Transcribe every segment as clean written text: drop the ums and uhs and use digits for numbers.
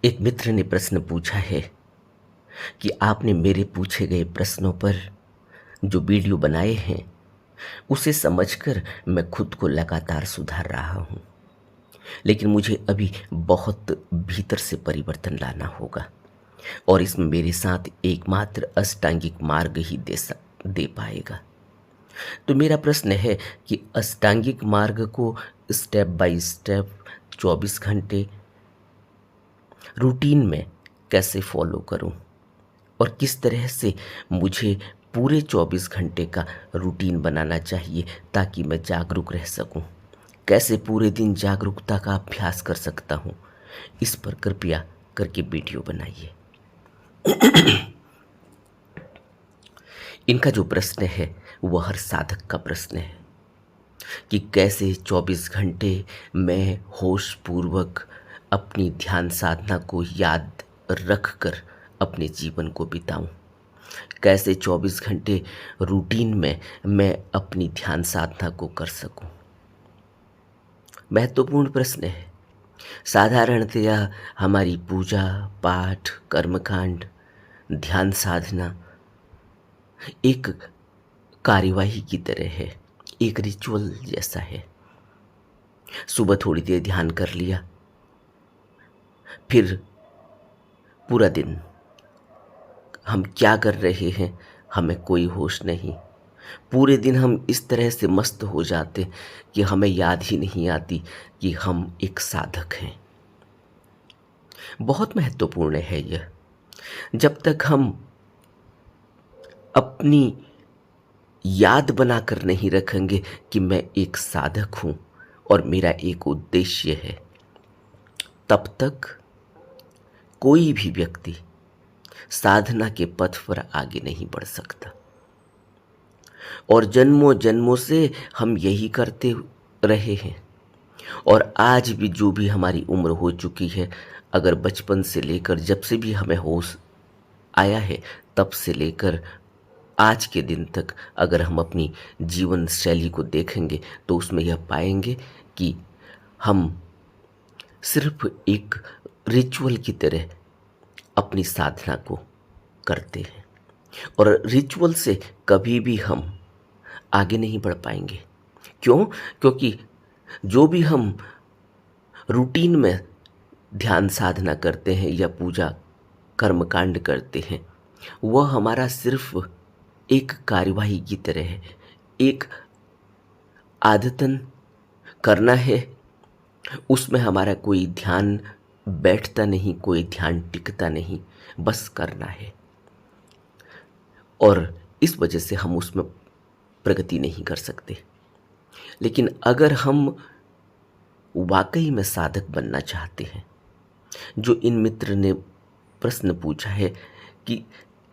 एक मित्र ने प्रश्न पूछा है कि आपने मेरे पूछे गए प्रश्नों पर जो वीडियो बनाए हैं उसे समझकर मैं खुद को लगातार सुधार रहा हूँ। लेकिन मुझे अभी बहुत भीतर से परिवर्तन लाना होगा और इसमें मेरे साथ एकमात्र अष्टांगिक मार्ग ही दे पाएगा। तो मेरा प्रश्न है कि अष्टांगिक मार्ग को स्टेप बाय स्टेप 24 घंटे रूटीन में कैसे फॉलो करूं और किस तरह से मुझे पूरे 24 घंटे का रूटीन बनाना चाहिए ताकि मैं जागरूक रह सकूं। कैसे पूरे दिन जागरूकता का अभ्यास कर सकता हूं, इस पर कृपया करके वीडियो बनाइए। इनका जो प्रश्न है वह हर साधक का प्रश्न है कि कैसे 24 घंटे मैं होश पूर्वक अपनी ध्यान साधना को याद रखकर अपने जीवन को बिताऊं। कैसे 24 घंटे रूटीन में मैं अपनी ध्यान साधना को कर सकूं। महत्वपूर्ण प्रश्न है। साधारणतया हमारी पूजा पाठ कर्मकांड ध्यान साधना एक कार्यवाही की तरह है, एक रिचुअल जैसा है। सुबह थोड़ी देर ध्यान कर लिया, फिर पूरा दिन हम क्या कर रहे हैं हमें कोई होश नहीं। पूरे दिन हम इस तरह से मस्त हो जाते कि हमें याद ही नहीं आती कि हम एक साधक हैं। बहुत महत्वपूर्ण है यह। जब तक हम अपनी याद बनाकर नहीं रखेंगे कि मैं एक साधक हूं और मेरा एक उद्देश्य है, तब तक कोई भी व्यक्ति साधना के पथ पर आगे नहीं बढ़ सकता। और जन्मों जन्मों से हम यही करते रहे हैं और आज भी जो भी हमारी उम्र हो चुकी है, अगर बचपन से लेकर जब से भी हमें होश आया है तब से लेकर आज के दिन तक अगर हम अपनी जीवन शैली को देखेंगे तो उसमें यह पाएंगे कि हम सिर्फ एक रिचुअल की तरह अपनी साधना को करते हैं और रिचुअल से कभी भी हम आगे नहीं बढ़ पाएंगे। क्यों? क्योंकि जो भी हम रूटीन में ध्यान साधना करते हैं या पूजा कर्मकांड करते हैं वह हमारा सिर्फ एक कार्यवाही की तरह है, एक आदतन करना है। उसमें हमारा कोई ध्यान बैठता नहीं, कोई ध्यान टिकता नहीं, बस करना है और इस वजह से हम उसमें प्रगति नहीं कर सकते। लेकिन अगर हम वाकई में साधक बनना चाहते हैं, जो इन मित्र ने प्रश्न पूछा है कि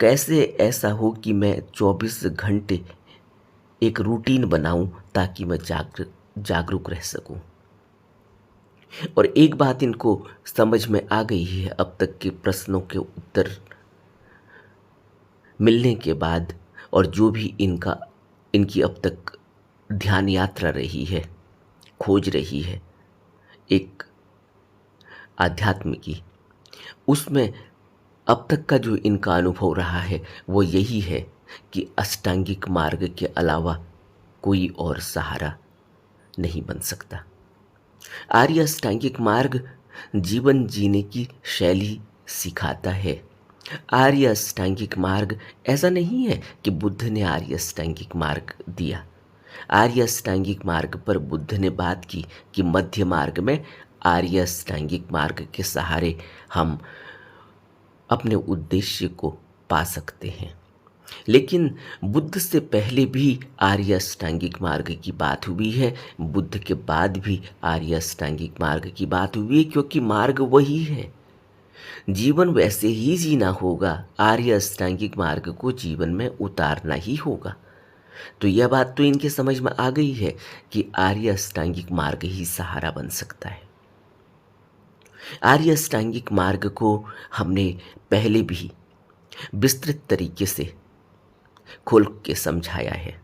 कैसे ऐसा हो कि मैं 24 घंटे एक रूटीन बनाऊं ताकि मैं जागरूक रह सकूं। और एक बात इनको समझ में आ गई है अब तक के प्रश्नों के उत्तर मिलने के बाद, और जो भी इनकी अब तक ध्यान यात्रा रही है, खोज रही है एक आध्यात्म की, उसमें अब तक का जो इनका अनुभव रहा है वो यही है कि अष्टांगिक मार्ग के अलावा कोई और सहारा नहीं बन सकता। आर्य अष्टांगिक मार्ग जीवन जीने की शैली सिखाता है। आर्य अष्टांगिक मार्ग ऐसा नहीं है कि बुद्ध ने आर्य अष्टांगिक मार्ग दिया। आर्य अष्टांगिक मार्ग पर बुद्ध ने बात की कि मध्य मार्ग में आर्य अष्टांगिक मार्ग के सहारे हम अपने उद्देश्य को पा सकते हैं। लेकिन बुद्ध से पहले भी आर्य अष्टांगिक मार्ग की बात हुई है, बुद्ध के बाद भी आर्य अष्टांगिक मार्ग की बात हुई है, क्योंकि मार्ग वही है। जीवन वैसे ही जीना होगा, आर्य अष्टांगिक मार्ग को जीवन में उतारना ही होगा। तो यह बात तो इनके समझ में आ गई है कि आर्य अष्टांगिक मार्ग ही सहारा बन सकता है। आर्य अष्टांगिक मार्ग को हमने पहले भी विस्तृत तरीके से खोल के समझाया है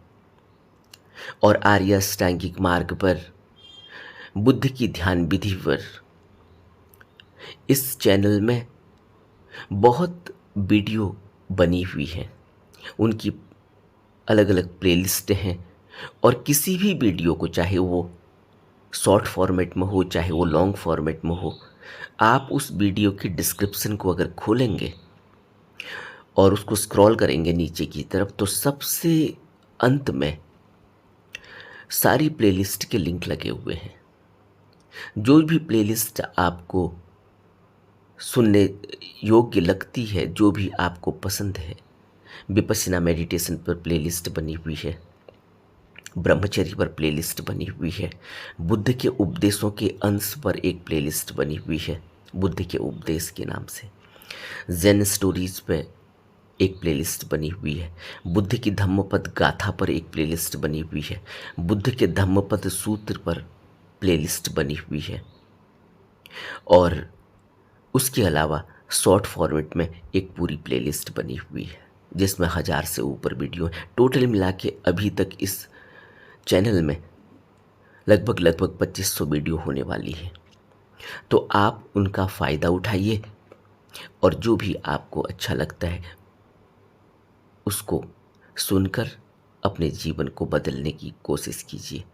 और आर्य अष्टांगिक मार्ग पर बुद्ध की ध्यान विधि पर इस चैनल में बहुत वीडियो बनी हुई हैं, उनकी अलग अलग प्लेलिस्ट हैं, और किसी भी वीडियो को, चाहे वो शॉर्ट फॉर्मेट में हो चाहे वो लॉन्ग फॉर्मेट में हो, आप उस वीडियो की डिस्क्रिप्शन को अगर खोलेंगे और उसको स्क्रॉल करेंगे नीचे की तरफ, तो सबसे अंत में सारी प्लेलिस्ट के लिंक लगे हुए हैं। जो भी प्लेलिस्ट आपको सुनने योग्य लगती है, जो भी आपको पसंद है, विपश्यना मेडिटेशन पर प्लेलिस्ट बनी हुई है, ब्रह्मचर्य पर प्लेलिस्ट बनी हुई है, बुद्ध के उपदेशों के अंश पर एक प्लेलिस्ट बनी हुई है बुद्ध के उपदेश के नाम से, ज़ेन स्टोरीज पे एक प्लेलिस्ट बनी हुई है, बुद्ध की धम्मपद गाथा पर एक प्लेलिस्ट बनी हुई है, बुद्ध के धम्मपद सूत्र पर प्लेलिस्ट बनी हुई है, और उसके अलावा शॉर्ट फॉर्मेट में एक पूरी प्लेलिस्ट बनी हुई है जिसमें 1000 से ऊपर वीडियो है। टोटल मिला के अभी तक इस चैनल में लगभग 2500 वीडियो होने वाली है। तो आप उनका फ़ायदा उठाइए और जो भी आपको अच्छा लगता है उसको सुनकर अपने जीवन को बदलने की कोशिश कीजिए।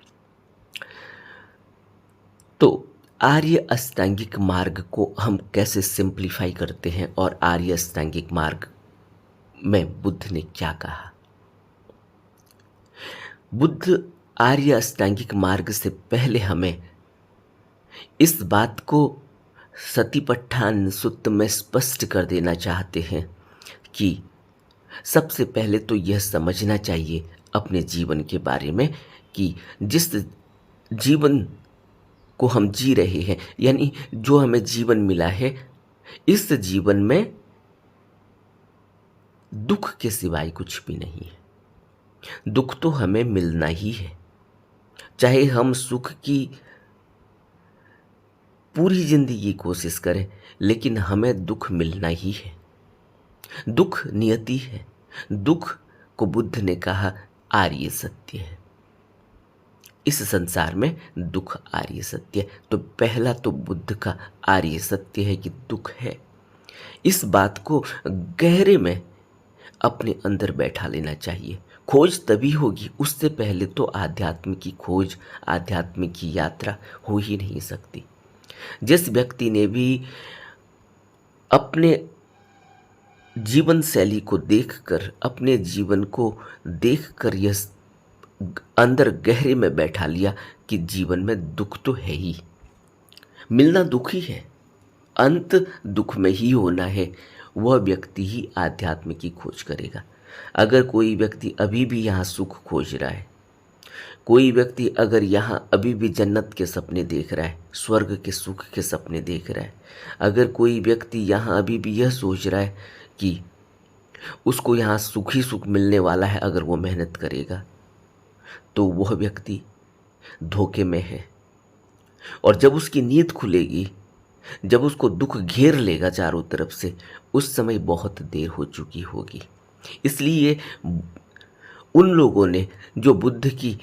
तो आर्य अष्टांगिक मार्ग को हम कैसे सिंप्लीफाई करते हैं और आर्य अष्टांगिक मार्ग में बुद्ध ने क्या कहा। बुद्ध आर्य अष्टांगिक मार्ग से पहले हमें इस बात को सतिपट्ठान सुत्त में स्पष्ट कर देना चाहते हैं कि सबसे पहले तो यह समझना चाहिए अपने जीवन के बारे में कि जिस जीवन को हम जी रहे हैं, यानी जो हमें जीवन मिला है, इस जीवन में दुख के सिवाय कुछ भी नहीं है। दुख तो हमें मिलना ही है, चाहे हम सुख की पूरी जिंदगी कोशिश करें, लेकिन हमें दुख मिलना ही है। दुख नियति है। दुख को बुद्ध ने कहा आर्य सत्य है। इस संसार में दुख आर्य सत्य है। तो पहला तो बुद्ध का आर्य सत्य है कि दुख है। इस बात को गहरे में अपने अंदर बैठा लेना चाहिए। खोज तभी होगी, उससे पहले तो आध्यात्म की खोज, आध्यात्म की यात्रा हो ही नहीं सकती। जिस व्यक्ति ने भी अपने जीवन शैली को देखकर, अपने जीवन को देखकर यह अंदर गहरे में बैठा लिया कि जीवन में दुख तो है ही, मिलना दुख ही है, अंत दुख में ही होना है, वह व्यक्ति ही आध्यात्म की खोज करेगा। अगर कोई व्यक्ति अभी भी यहाँ सुख खोज रहा है, कोई व्यक्ति अगर यहाँ अभी भी जन्नत के सपने देख रहा है, स्वर्ग के सुख के सपने देख रहा है, अगर कोई व्यक्ति यहाँ अभी भी यह सोच रहा है कि उसको यहाँ सुख ही सुख मिलने वाला है अगर वो मेहनत करेगा, तो वह व्यक्ति धोखे में है। और जब उसकी नींद खुलेगी, जब उसको दुख घेर लेगा चारों तरफ से, उस समय बहुत देर हो चुकी होगी। इसलिए उन लोगों ने जो बुद्ध की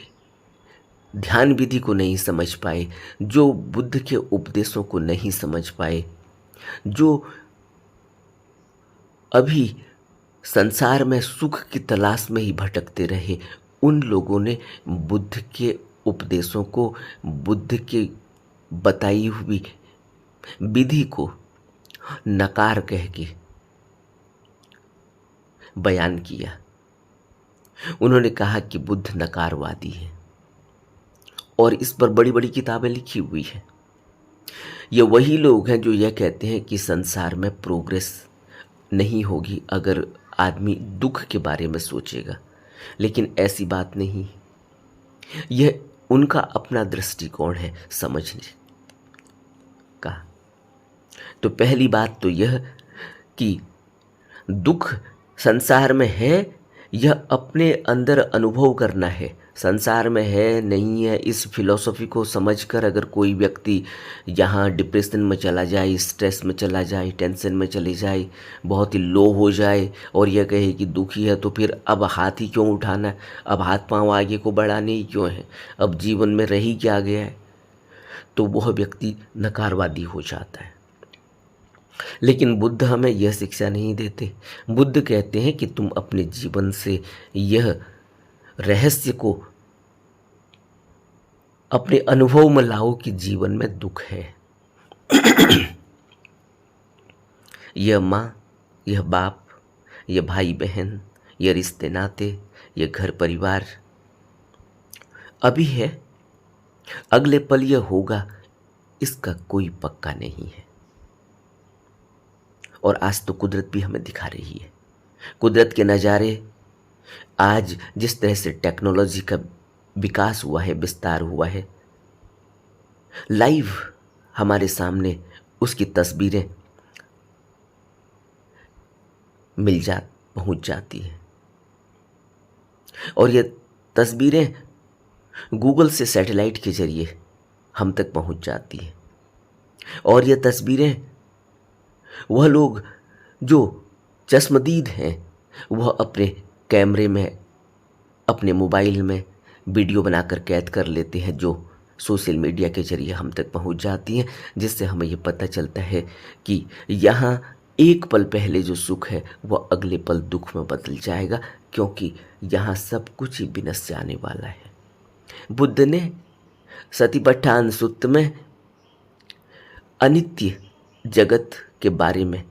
ध्यान विधि को नहीं समझ पाए, जो बुद्ध के उपदेशों को नहीं समझ पाए, जो अभी संसार में सुख की तलाश में ही भटकते रहे, उन लोगों ने बुद्ध के उपदेशों को, बुद्ध के बताई हुई विधि को नकार कह के बयान किया। उन्होंने कहा कि बुद्ध नकारवादी है, और इस पर बड़ी बड़ी किताबें लिखी हुई हैं। ये वही लोग हैं जो यह कहते हैं कि संसार में प्रोग्रेस नहीं होगी अगर आदमी दुख के बारे में सोचेगा, लेकिन ऐसी बात नहीं। यह उनका अपना दृष्टिकोण है समझने का। तो पहली बात तो यह कि दुख संसार में है, यह अपने अंदर अनुभव करना है। संसार में है नहीं है, इस फिलॉसफी को समझकर अगर कोई व्यक्ति यहाँ डिप्रेशन में चला जाए, स्ट्रेस में चला जाए, टेंशन में चले जाए, बहुत ही लो हो जाए और यह कहे कि दुखी है, तो फिर अब हाथ ही क्यों उठाना है, अब हाथ पांव आगे को बढ़ाने ही क्यों है, अब जीवन में रह ही क्या गया है, तो वह व्यक्ति नकारवादी हो जाता है। लेकिन बुद्ध हमें यह शिक्षा नहीं देते। बुद्ध कहते हैं कि तुम अपने जीवन से यह रहस्य को अपने अनुभव में लाओ कि जीवन में दुख है। यह माँ, यह बाप, यह भाई बहन, यह रिश्ते नाते, यह घर परिवार अभी है, अगले पल यह होगा, इसका कोई पक्का नहीं है। और आज तो कुदरत भी हमें दिखा रही है। कुदरत के नज़ारे आज जिस तरह से टेक्नोलॉजी का विकास हुआ है, विस्तार हुआ है, लाइव हमारे सामने उसकी तस्वीरें पहुंच जाती हैं। और ये तस्वीरें गूगल से सैटेलाइट के जरिए हम तक पहुंच जाती हैं। और ये तस्वीरें वह लोग जो चश्मदीद हैं वह अपने कैमरे में, अपने मोबाइल में वीडियो बनाकर कैद कर लेते हैं, जो सोशल मीडिया के जरिए हम तक पहुंच जाती हैं, जिससे हमें ये पता चलता है कि यहाँ एक पल पहले जो सुख है वह अगले पल दुख में बदल जाएगा, क्योंकि यहाँ सब कुछ ही विनष्ट जाने वाला है। बुद्ध ने सतिपट्ठान सूक्त में अनित्य जगत के बारे में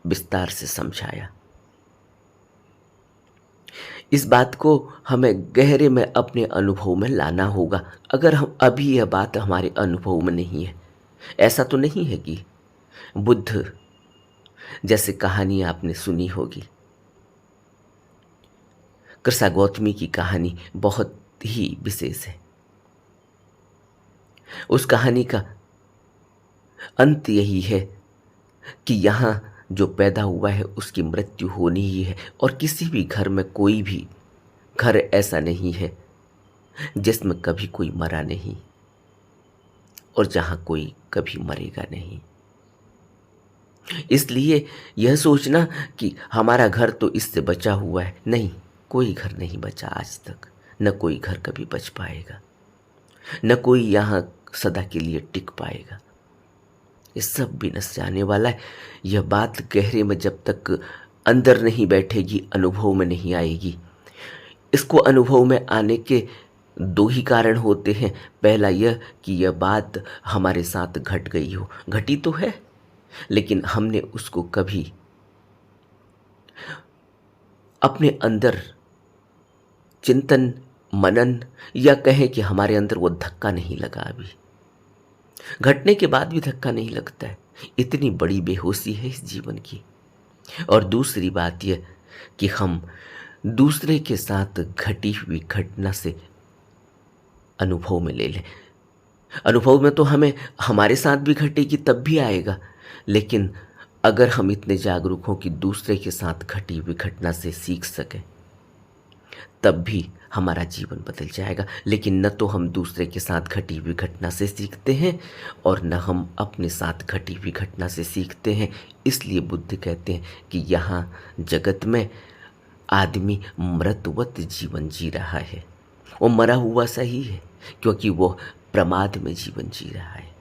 विस्तार से समझाया। इस बात को हमें गहरे में अपने अनुभव में लाना होगा। अगर हम अभी यह बात हमारे अनुभव में नहीं है, ऐसा तो नहीं है कि बुद्ध जैसे कहानी आपने सुनी होगी। कृष्णा गौतमी की कहानी बहुत ही विशेष है। उस कहानी का अंत यही है कि यहाँ जो पैदा हुआ है उसकी मृत्यु होनी ही है। और किसी भी घर में कोई भी घर ऐसा नहीं है जिसमें कभी कोई मरा नहीं और जहाँ कोई कभी मरेगा नहीं। इसलिए यह सोचना कि हमारा घर तो इससे बचा हुआ है, नहीं, कोई घर नहीं बचा आज तक, न कोई घर कभी बच पाएगा, न कोई यहाँ सदा के लिए टिक पाएगा। ये सब भी नष्ट जाने वाला है। यह बात गहरे में जब तक अंदर नहीं बैठेगी, अनुभव में नहीं आएगी। इसको अनुभव में आने के दो ही कारण होते हैं। पहला यह कि यह बात हमारे साथ घट गई हो, घटी तो है लेकिन हमने उसको कभी अपने अंदर चिंतन, मनन, या कहें कि हमारे अंदर वो धक्का नहीं लगा। अभी घटने के बाद भी धक्का नहीं लगता है। इतनी बड़ी बेहोशी है इस जीवन की। और दूसरी बात यह कि हम दूसरे के साथ घटी हुई घटना से अनुभव में ले लें। अनुभव में तो हमें हमारे साथ भी घटेगी तब भी आएगा, लेकिन अगर हम इतने जागरूक हों कि दूसरे के साथ घटी हुई घटना से सीख सकें, तब भी हमारा जीवन बदल जाएगा। लेकिन न तो हम दूसरे के साथ घटी हुई घटना से सीखते हैं और न हम अपने साथ घटी हुई घटना से सीखते हैं। इसलिए बुद्ध कहते हैं कि यहाँ जगत में आदमी मृतवत जीवन जी रहा है। वो मरा हुआ सही है, क्योंकि वो प्रमाद में जीवन जी रहा है।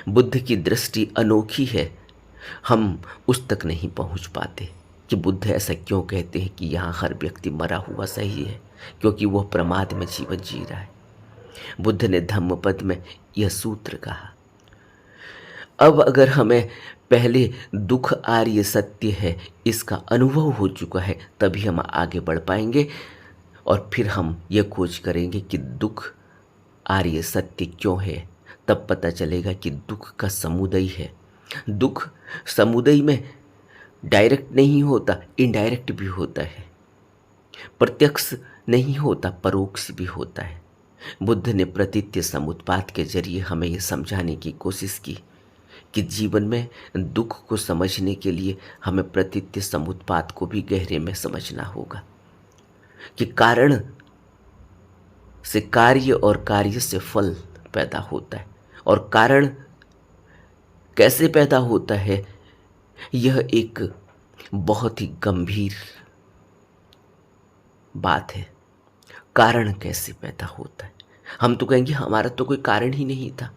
बुद्ध की दृष्टि अनोखी है, हम उस तक नहीं पहुंच पाते कि बुद्ध ऐसा क्यों कहते हैं कि यहाँ हर व्यक्ति मरा हुआ सही है, क्योंकि वह प्रमाद में जीवन जी रहा है। बुद्ध ने धम्मपद में यह सूत्र कहा। अब अगर हमें पहले दुख आर्य सत्य है इसका अनुभव हो चुका है, तभी हम आगे बढ़ पाएंगे और फिर हम यह खोज करेंगे कि दुख आर्य सत्य क्यों है। तब पता चलेगा कि दुख का समुदय है। दुख समुदय में डायरेक्ट नहीं होता, इनडायरेक्ट भी होता है, प्रत्यक्ष नहीं होता, परोक्ष भी होता है। बुद्ध ने प्रतीत्य समुत्पाद के जरिए हमें यह समझाने की कोशिश की कि जीवन में दुख को समझने के लिए हमें प्रतीत्य समुत्पाद को भी गहरे में समझना होगा कि कारण से कार्य और कार्य से फल पैदा होता है। और कारण कैसे पैदा होता है, यह एक बहुत ही गंभीर बात है। कारण कैसे पैदा होता है? हम तो कहेंगे हमारा तो कोई कारण ही नहीं था,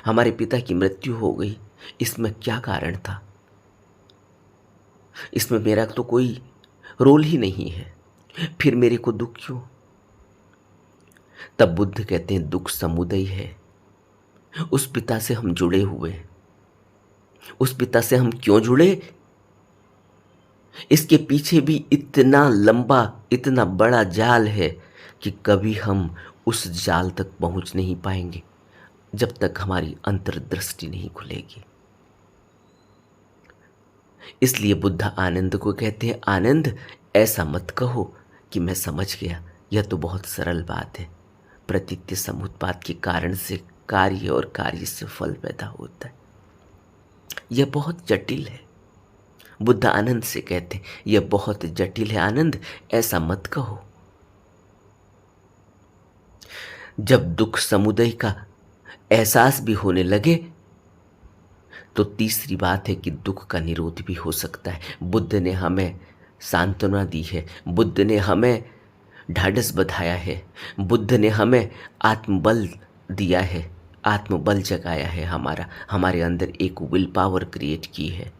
हमारे पिता की मृत्यु हो गई, इसमें क्या कारण था? इसमें मेरा तो कोई रोल ही नहीं है, फिर मेरे को दुख क्यों? तब बुद्ध कहते हैं दुख समुदय है। उस पिता से हम जुड़े हुए हैं। उस पिता से हम क्यों जुड़े? इसके पीछे भी इतना लंबा, इतना बड़ा जाल है कि कभी हम उस जाल तक पहुंच नहीं पाएंगे जब तक हमारी अंतर्दृष्टि नहीं खुलेगी। इसलिए बुद्ध आनंद को कहते हैं, आनंद ऐसा मत कहो कि मैं समझ गया। यह तो बहुत सरल बात है। प्रतीत्य समुत्पाद के कारण से कार्य और कार्य से फल पैदा होता है। यह बहुत जटिल है। बुद्ध आनंद से कहते हैं यह बहुत जटिल है आनंद, ऐसा मत कहो। जब दुख समुदय का एहसास भी होने लगे तो तीसरी बात है कि दुख का निरोध भी हो सकता है। बुद्ध ने हमें सांत्वना दी है, बुद्ध ने हमें ढाढ़स बधाया है, बुद्ध ने हमें आत्मबल दिया है, आत्मबल जगाया है। हमारे अंदर एक विल पावर क्रिएट की है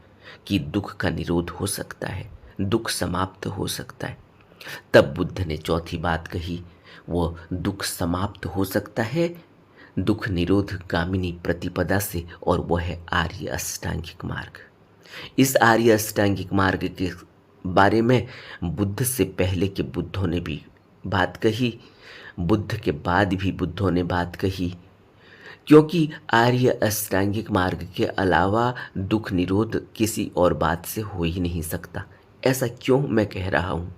कि दुख का निरोध हो सकता है, दुख समाप्त हो सकता है। तब बुद्ध ने चौथी बात कही, वो दुख समाप्त हो सकता है दुख निरोध गामिनी प्रतिपदा से, और वह है आर्य अष्टांगिक मार्ग। इस आर्य अष्टांगिक मार्ग के बारे में बुद्ध से पहले के बुद्धों ने भी बात कही, बुद्ध के बाद भी बुद्धों ने बात कही, क्योंकि आर्य अष्टांगिक मार्ग के अलावा दुख निरोध किसी और बात से हो ही नहीं सकता। ऐसा क्यों मैं कह रहा हूँ?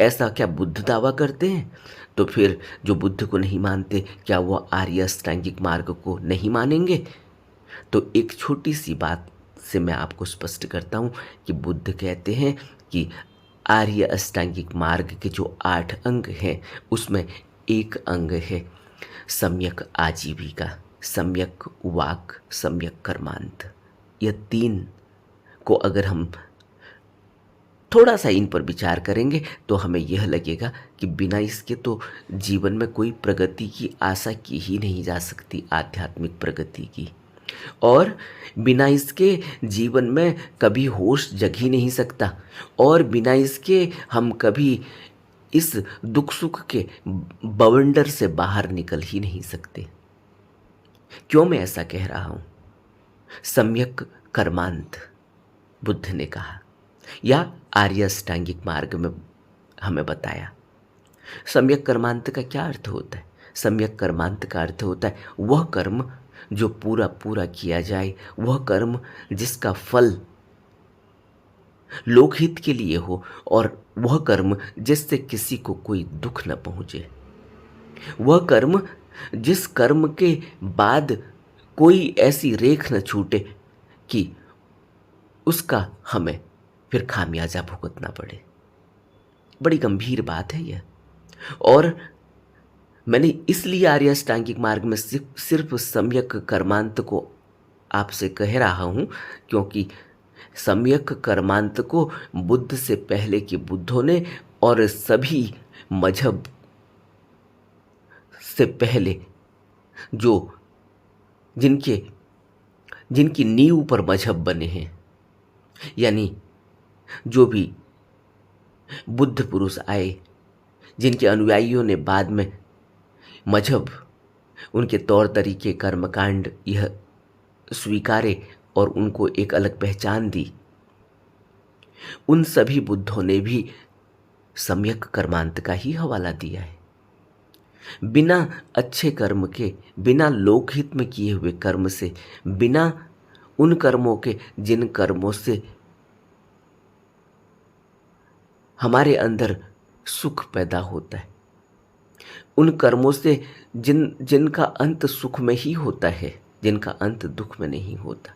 ऐसा क्या बुद्ध दावा करते हैं? तो फिर जो बुद्ध को नहीं मानते, क्या वो आर्य अष्टांगिक मार्ग को नहीं मानेंगे? तो एक छोटी सी बात से मैं आपको स्पष्ट करता हूँ कि बुद्ध कहते हैं कि आर्य अष्टांगिक मार्ग के जो 8 अंग हैं उसमें एक अंग है सम्यक आजीविका, सम्यक वाक, सम्यक कर्मांत। यह 3 को अगर हम थोड़ा सा इन पर विचार करेंगे तो हमें यह लगेगा कि बिना इसके तो जीवन में कोई प्रगति की आशा की ही नहीं जा सकती, आध्यात्मिक प्रगति की। और बिना इसके जीवन में कभी होश जग ही नहीं सकता, और बिना इसके हम कभी इस दुख सुख के बवंडर से बाहर निकल ही नहीं सकते। क्यों मैं ऐसा कह रहा हूं? सम्यक कर्मांत बुद्ध ने कहा, या आर्य अष्टांगिक मार्ग में हमें बताया। सम्यक कर्मांत का क्या अर्थ होता है? सम्यक कर्मांत का अर्थ होता है वह कर्म जो पूरा पूरा किया जाए, वह कर्म जिसका फल लोकहित के लिए हो, और वह कर्म जिससे किसी को कोई दुख न पहुंचे, वह कर्म जिस कर्म के बाद कोई ऐसी रेख न छूटे कि उसका हमें फिर खामियाजा भुगतना पड़े। बड़ी गंभीर बात है यह। और मैंने इसलिए आर्य अष्टांगिक मार्ग में सिर्फ सम्यक कर्मांत को आपसे कह रहा हूं, क्योंकि सम्यक कर्मांत को बुद्ध से पहले के बुद्धों ने और सभी मजहब से पहले जो जिनकी नींव पर मजहब बने हैं, यानी जो भी बुद्ध पुरुष आए, जिनके अनुयायियों ने बाद में मजहब, उनके तौर तरीके, कर्मकांड यह स्वीकारे और उनको एक अलग पहचान दी, उन सभी बुद्धों ने भी सम्यक कर्मांत का ही हवाला दिया है। बिना अच्छे कर्म के, बिना लोकहित में किए हुए कर्म से, बिना उन कर्मों के जिन कर्मों से हमारे अंदर सुख पैदा होता है, उन कर्मों से जिनका अंत सुख में ही होता है, जिनका अंत दुख में नहीं होता,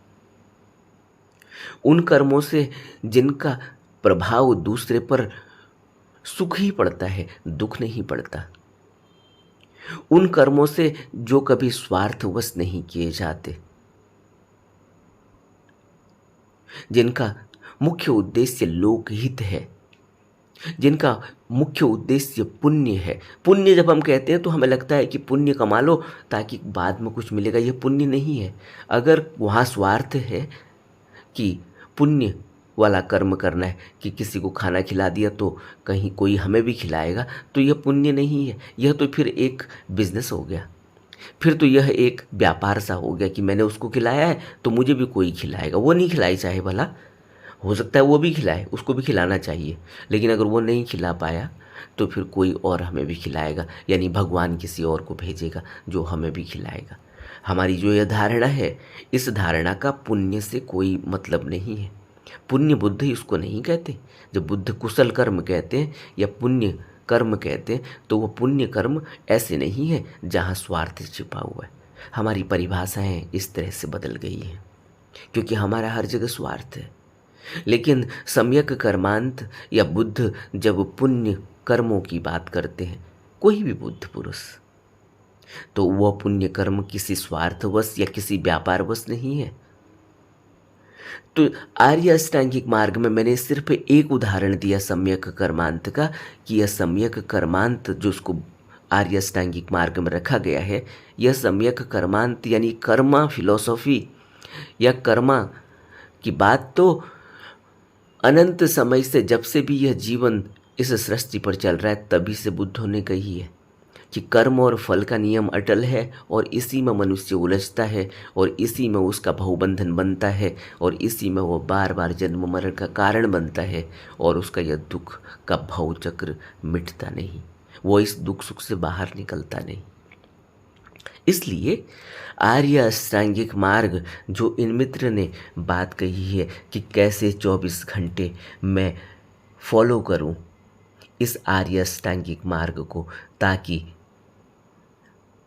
उन कर्मों से जिनका प्रभाव दूसरे पर सुख ही पड़ता है, दुख नहीं पड़ता, उन कर्मों से जो कभी स्वार्थवश नहीं किए जाते, जिनका मुख्य उद्देश्य लोकहित है, जिनका मुख्य उद्देश्य पुण्य है। पुण्य जब हम कहते हैं तो हमें लगता है कि पुण्य कमा लो ताकि बाद में कुछ मिलेगा, यह पुण्य नहीं है। अगर वहाँ स्वार्थ है कि पुण्य वाला कर्म करना है कि किसी को खाना खिला दिया तो कहीं कोई हमें भी खिलाएगा, तो यह पुण्य नहीं है, यह तो फिर एक बिजनेस हो गया। फिर तो यह एक व्यापार सा हो गया कि मैंने उसको खिलाया है तो मुझे भी कोई खिलाएगा। वो नहीं खिलाई चाहे भला, हो सकता है वो भी खिलाए, उसको भी खिलाना चाहिए, लेकिन अगर वो नहीं खिला पाया तो फिर कोई और हमें भी खिलाएगा, यानी भगवान किसी और को भेजेगा जो हमें भी खिलाएगा। हमारी जो यह धारणा है, इस धारणा का पुण्य से कोई मतलब नहीं है। पुण्य बुद्ध इसको नहीं कहते। जब बुद्ध कुशल कर्म कहते हैं या पुण्य कर्म कहते हैं तो वह पुण्य कर्म ऐसे नहीं है जहाँ स्वार्थ छिपा हुआ है। हमारी परिभाषाएं इस तरह से बदल गई हैं क्योंकि हमारा हर जगह स्वार्थ है। लेकिन सम्यक कर्मांत या बुद्ध जब पुण्य कर्मों की बात करते हैं, कोई भी बुद्ध पुरुष, तो वह पुण्य कर्म किसी स्वार्थवश या किसी व्यापारवश नहीं है। तो आर्य अष्टांगिक मार्ग में मैंने सिर्फ एक उदाहरण दिया सम्यक कर्मांत का, कि यह सम्यक कर्मांत जो उसको आर्य अष्टांगिक मार्ग में रखा गया है, यह सम्यक कर्मांत यानी कर्मा फिलॉसफी या कर्मा की बात तो अनंत समय से, जब से भी यह जीवन इस सृष्टि पर चल रहा है तभी से बुद्धों ने कही है कि कर्म और फल का नियम अटल है और इसी में मनुष्य उलझता है और इसी में उसका भवबंधन बनता है और इसी में वो बार बार जन्म मरण का कारण बनता है और उसका यह दुख का भव चक्र मिटता नहीं, वो इस दुख सुख से बाहर निकलता नहीं। इसलिए आर्य अष्टांगिक मार्ग जो इन मित्र ने बात कही है कि कैसे 24 घंटे मैं फॉलो करूं इस आर्य अष्टांगिक मार्ग को, ताकि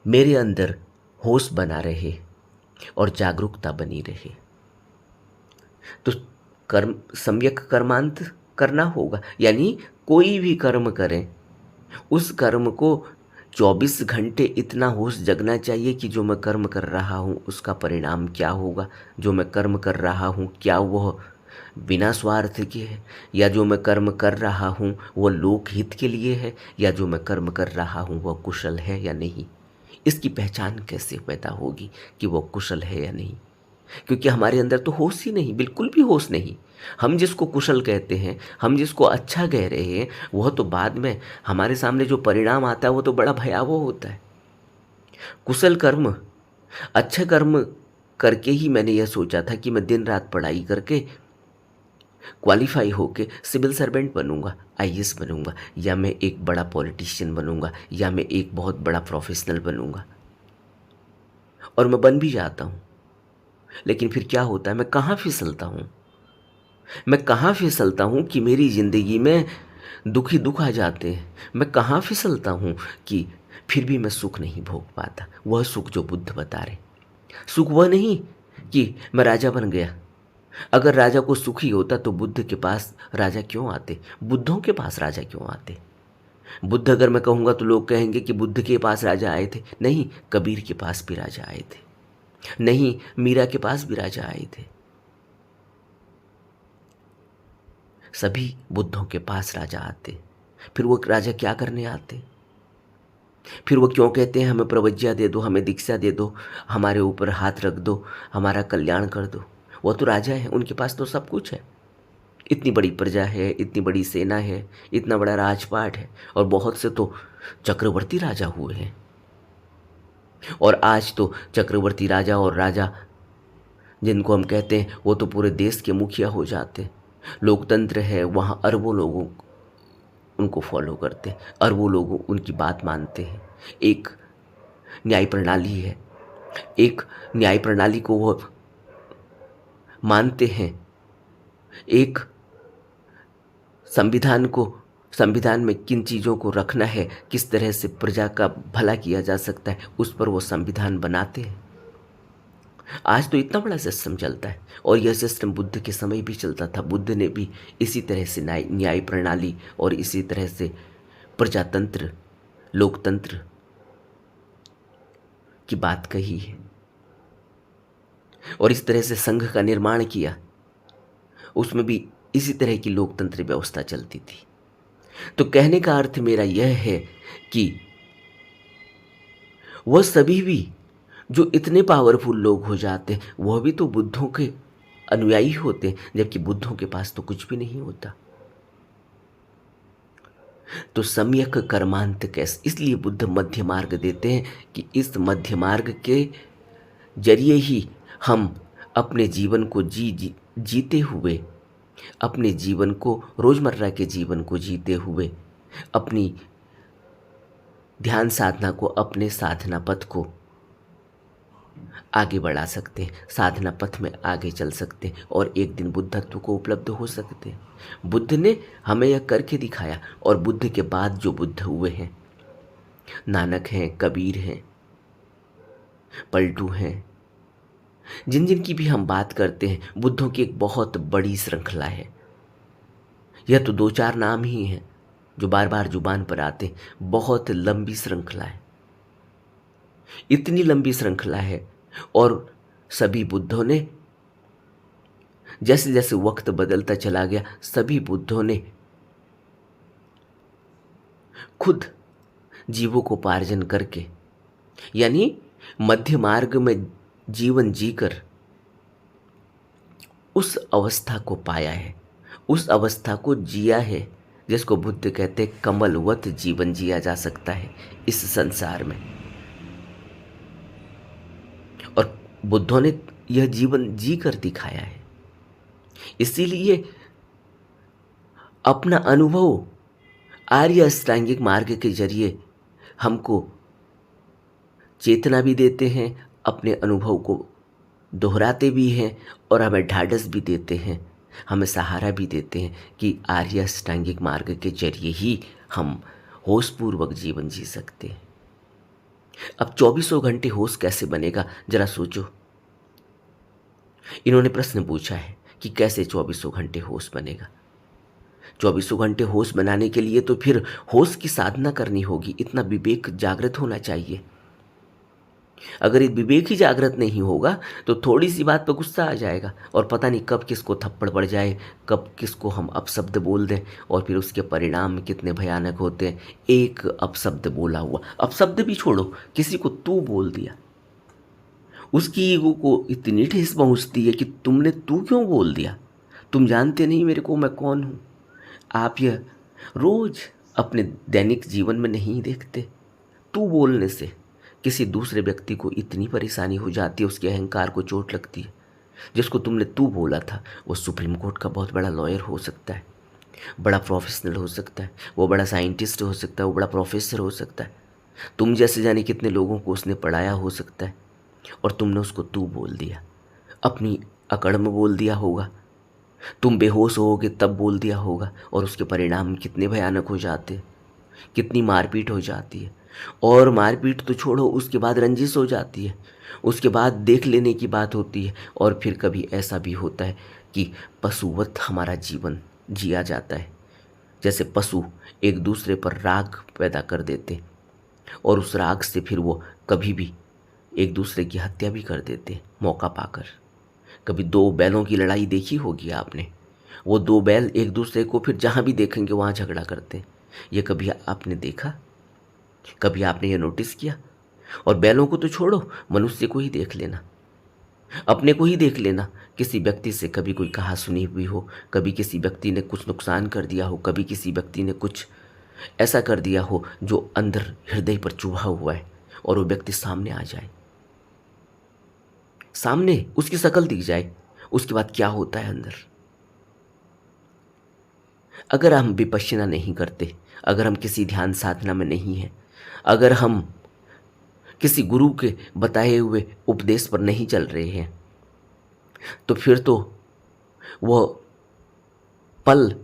मेरे अंदर होश बना रहे और जागरूकता बनी रहे, तो कर्म सम्यक कर्मांत करना होगा। यानी कोई भी कर्म करें, उस कर्म को 24 घंटे इतना होश जगना चाहिए कि जो मैं कर्म कर रहा हूँ उसका परिणाम क्या होगा, जो मैं कर्म कर रहा हूँ क्या वह बिना स्वार्थ के है, या जो मैं कर्म कर रहा हूँ वह लोकहित के लिए है, या जो मैं कर्म कर रहा हूँ वह कुशल है या नहीं। इसकी पहचान कैसे पैदा होगी कि वह कुशल है या नहीं, क्योंकि हमारे अंदर तो होश ही नहीं, बिल्कुल भी होश नहीं। हम जिसको कुशल कहते हैं, हम जिसको अच्छा कह रहे हैं, वह तो बाद में हमारे सामने जो परिणाम आता है वो तो बड़ा भयावह होता है। कुशल कर्म, अच्छा कर्म करके ही मैंने यह सोचा था कि मैं दिन रात पढ़ाई करके क्वालिफाई होके सिविल सर्वेंट बनूंगा, आईएएस बनूंगा, या मैं एक बड़ा पॉलिटिशियन बनूंगा, या मैं एक बहुत बड़ा प्रोफेशनल बनूंगा, और मैं बन भी जाता हूँ। लेकिन फिर क्या होता है, मैं कहाँ फिसलता हूँ, मैं कहाँ फिसलता हूँ कि मेरी ज़िंदगी में दुख ही दुख आ जाते हैं। मैं कहाँ फिसलता हूँ कि फिर भी मैं सुख नहीं भोग पाता, वह सुख जो बुद्ध बता रहे। सुख वह नहीं कि मैं राजा बन गया। अगर राजा को सुख ही होता तो बुद्ध के पास राजा क्यों आते, बुद्धों के पास राजा क्यों आते। बुद्ध अगर मैं कहूँगा तो लोग कहेंगे कि बुद्ध के पास राजा आए थे। नहीं, कबीर के पास भी राजा आए थे। नहीं, मीरा के पास भी राजा आए थे। सभी बुद्धों के पास राजा आते। फिर वो राजा क्या करने आते, फिर वो क्यों कहते हैं हमें प्रवज्ञा दे दो, हमें दीक्षा दे दो, हमारे ऊपर हाथ रख दो, हमारा कल्याण कर दो। वो तो राजा है, उनके पास तो सब कुछ है। इतनी बड़ी प्रजा है, इतनी बड़ी सेना है, इतना बड़ा राजपाट है, और बहुत से तो चक्रवर्ती राजा हुए हैं। और आज तो चक्रवर्ती राजा और राजा जिनको हम कहते हैं वो तो पूरे देश के मुखिया हो जाते हैं। लोकतंत्र है, वहाँ अरबों लोगों उनको फॉलो करते हैं, अरबों लोग उनकी बात मानते हैं। एक न्याय प्रणाली है, एक न्याय प्रणाली को वो मानते हैं। एक संविधान को, संविधान में किन चीज़ों को रखना है, किस तरह से प्रजा का भला किया जा सकता है, उस पर वो संविधान बनाते हैं। आज तो इतना बड़ा सिस्टम चलता है, और यह सिस्टम बुद्ध के समय भी चलता था। बुद्ध ने भी इसी तरह से न्याय प्रणाली और इसी तरह से प्रजातंत्र, लोकतंत्र की बात कही है, और इस तरह से संघ का निर्माण किया। उसमें भी इसी तरह की लोकतंत्र व्यवस्था चलती थी। तो कहने का अर्थ मेरा यह है कि वह सभी भी जो इतने पावरफुल लोग हो जाते हैं, वह भी तो बुद्धों के अनुयायी होते हैं, जबकि बुद्धों के पास तो कुछ भी नहीं होता। तो सम्यक कर्मांत कैसे, इसलिए बुद्ध मध्य मार्ग देते हैं कि इस मध्य मार्ग के जरिए ही हम अपने जीवन को जीते हुए, अपने जीवन को, रोजमर्रा के जीवन को जीते हुए, अपनी ध्यान साधना को, अपने साधना पथ को आगे बढ़ा सकते हैं, साधना पथ में आगे चल सकते हैं और एक दिन बुद्धत्व को उपलब्ध हो सकते हैं। बुद्ध ने हमें यह करके दिखाया, और बुद्ध के बाद जो बुद्ध हुए हैं, नानक हैं, कबीर हैं, पलटू हैं, जिन जिन की भी हम बात करते हैं, बुद्धों की एक बहुत बड़ी श्रृंखला है। यह तो दो चार नाम ही हैं जो बार बार जुबान पर आते हैं, बहुत लंबी श्रृंखला है, इतनी लंबी श्रृंखला है। और सभी बुद्धों ने, जैसे जैसे वक्त बदलता चला गया, सभी बुद्धों ने खुद जीवों को पार्जन करके, यानी मध्य मार्ग में जीवन जीकर उस अवस्था को पाया है, उस अवस्था को जिया है जिसको बुद्ध कहते कमलवत जीवन जिया जा सकता है इस संसार में। और बुद्धों ने यह जीवन जी कर दिखाया है। इसीलिए अपना अनुभव आर्य अष्टांगिक मार्ग के जरिए हमको चेतना भी देते हैं, अपने अनुभव को दोहराते भी हैं और हमें ढाढ़स भी देते हैं, हमें सहारा भी देते हैं कि आर्य अष्टांगिक मार्ग के जरिए ही हम होशपूर्वक जीवन जी सकते हैं। अब 24 घंटे होश कैसे बनेगा, जरा सोचो। इन्होंने प्रश्न पूछा है कि कैसे 24 घंटे होश बनेगा। 24 घंटे होश बनाने के लिए तो फिर होश की साधना करनी होगी, इतना विवेक जागृत होना चाहिए। अगर ये विवेक ही जागृत नहीं होगा तो थोड़ी सी बात पर गुस्सा आ जाएगा और पता नहीं कब किसको थप्पड़ पड़ जाए, कब किसको हम अपशब्द बोल दें, और फिर उसके परिणाम कितने भयानक होते हैं। एक अपशब्द बोला हुआ, अपशब्द भी छोड़ो, किसी को तू बोल दिया, उसकी ईगो को इतनी ठेस पहुंचती है कि तुमने तू क्यों बोल दिया, तुम जानते नहीं मेरे को मैं कौन हूँ। आप यह रोज अपने दैनिक जीवन में नहीं देखते? तू बोलने से किसी दूसरे व्यक्ति को इतनी परेशानी हो जाती है, उसके अहंकार को चोट लगती है। जिसको तुमने तू बोला था वो सुप्रीम कोर्ट का बहुत बड़ा लॉयर हो सकता है, बड़ा प्रोफेशनल हो सकता है, वो बड़ा साइंटिस्ट हो सकता है, वो बड़ा प्रोफेसर हो सकता है, तुम जैसे जाने कितने लोगों को उसने पढ़ाया हो सकता है, और तुमने उसको तू बोल दिया, अपनी अकड़ में बोल दिया होगा, तुम बेहोश होगे तब बोल दिया होगा, और उसके परिणाम कितने भयानक हो जाते हैं, कितनी मारपीट हो जाती है। और मारपीट तो छोड़ो, उसके बाद रंजिश हो जाती है, उसके बाद देख लेने की बात होती है, और फिर कभी ऐसा भी होता है कि पशुवत हमारा जीवन जिया जाता है। जैसे पशु एक दूसरे पर राग पैदा कर देते और उस राग से फिर वो कभी भी एक दूसरे की हत्या भी कर देते मौका पाकर। कभी दो बैलों की लड़ाई देखी होगी आपने, वो दो बैल एक दूसरे को फिर जहाँ भी देखेंगे वहाँ झगड़ा करते हैं। ये कभी आपने देखा? कभी आपने ये नोटिस किया? और बैलों को तो छोड़ो, मनुष्य को ही देख लेना, अपने को ही देख लेना। किसी व्यक्ति से कभी कोई कहा सुनी हुई हो, कभी किसी व्यक्ति ने कुछ नुकसान कर दिया हो, कभी किसी व्यक्ति ने कुछ ऐसा कर दिया हो जो अंदर हृदय पर चुभा हुआ है, और वो व्यक्ति सामने आ जाए, सामने उसकी शक्ल दिख जाए, उसके बाद क्या होता है अंदर। अगर हम विपश्यना नहीं करते, अगर हम किसी ध्यान साधना में नहीं हैं, अगर हम किसी गुरु के बताए हुए उपदेश पर नहीं चल रहे हैं, तो फिर तो वह पल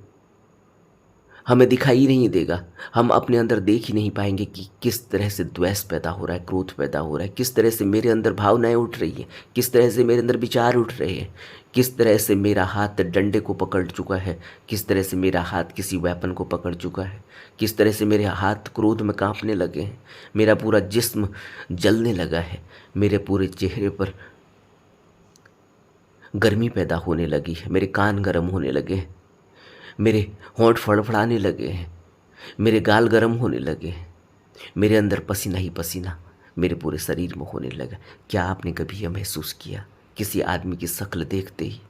हमें दिखाई नहीं देगा। हम अपने अंदर देख ही नहीं पाएंगे कि किस तरह से द्वेष पैदा हो रहा है, क्रोध पैदा हो रहा है, किस तरह से मेरे अंदर भावनाएं उठ रही हैं, किस तरह से मेरे अंदर विचार उठ रहे हैं, किस तरह से मेरा हाथ डंडे को पकड़ चुका है, किस तरह से मेरा हाथ किसी वेपन को पकड़ चुका है, किस तरह से मेरे हाथ क्रोध में कांपने लगे हैं, मेरा पूरा जिस्म जलने लगा है, मेरे पूरे चेहरे पर गर्मी पैदा होने लगी है, मेरे कान गर्म होने लगे हैं, मेरे होंठ फड़फड़ाने लगे हैं, मेरे गाल गर्म होने लगे हैं, मेरे अंदर पसीना ही पसीना मेरे पूरे शरीर में होने लगा। क्या आपने कभी यह महसूस किया किसी आदमी की शक्ल देखते ही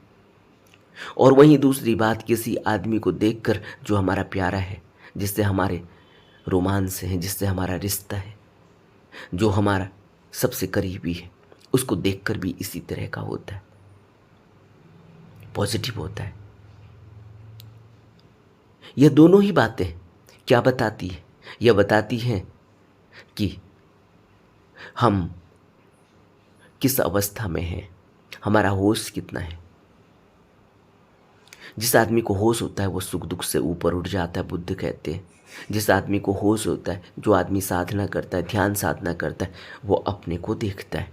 और वहीं दूसरी बात, किसी आदमी को देखकर जो हमारा प्यारा है, जिससे हमारे रोमांस हैं, जिससे हमारा रिश्ता है, जो हमारा सबसे करीबी है, उसको देखकर भी इसी तरह का होता है, पॉजिटिव होता है। यह दोनों ही बातें क्या बताती है? यह बताती हैं कि हम किस अवस्था में हैं, हमारा होश कितना है। जिस आदमी को होश होता है वो सुख दुख से ऊपर उठ जाता है, बुद्ध कहते हैं। जिस आदमी को होश होता है, जो आदमी साधना करता है, ध्यान साधना करता है, वो अपने को देखता है।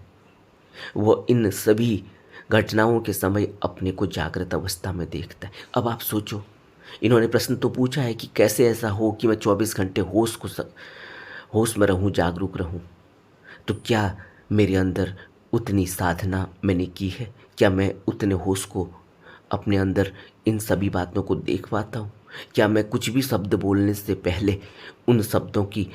वो इन सभी घटनाओं के समय अपने को जागृत अवस्था में देखता है। अब आप सोचो, इन्होंने प्रश्न तो पूछा है कि कैसे ऐसा हो कि मैं 24 घंटे होश में रहूं, जागरूक रहूं। तो क्या मेरे अंदर उतनी साधना मैंने की है? क्या मैं उतने होश को अपने अंदर इन सभी बातों को देख पाता हूँ? क्या मैं कुछ भी शब्द बोलने से पहले उन शब्दों की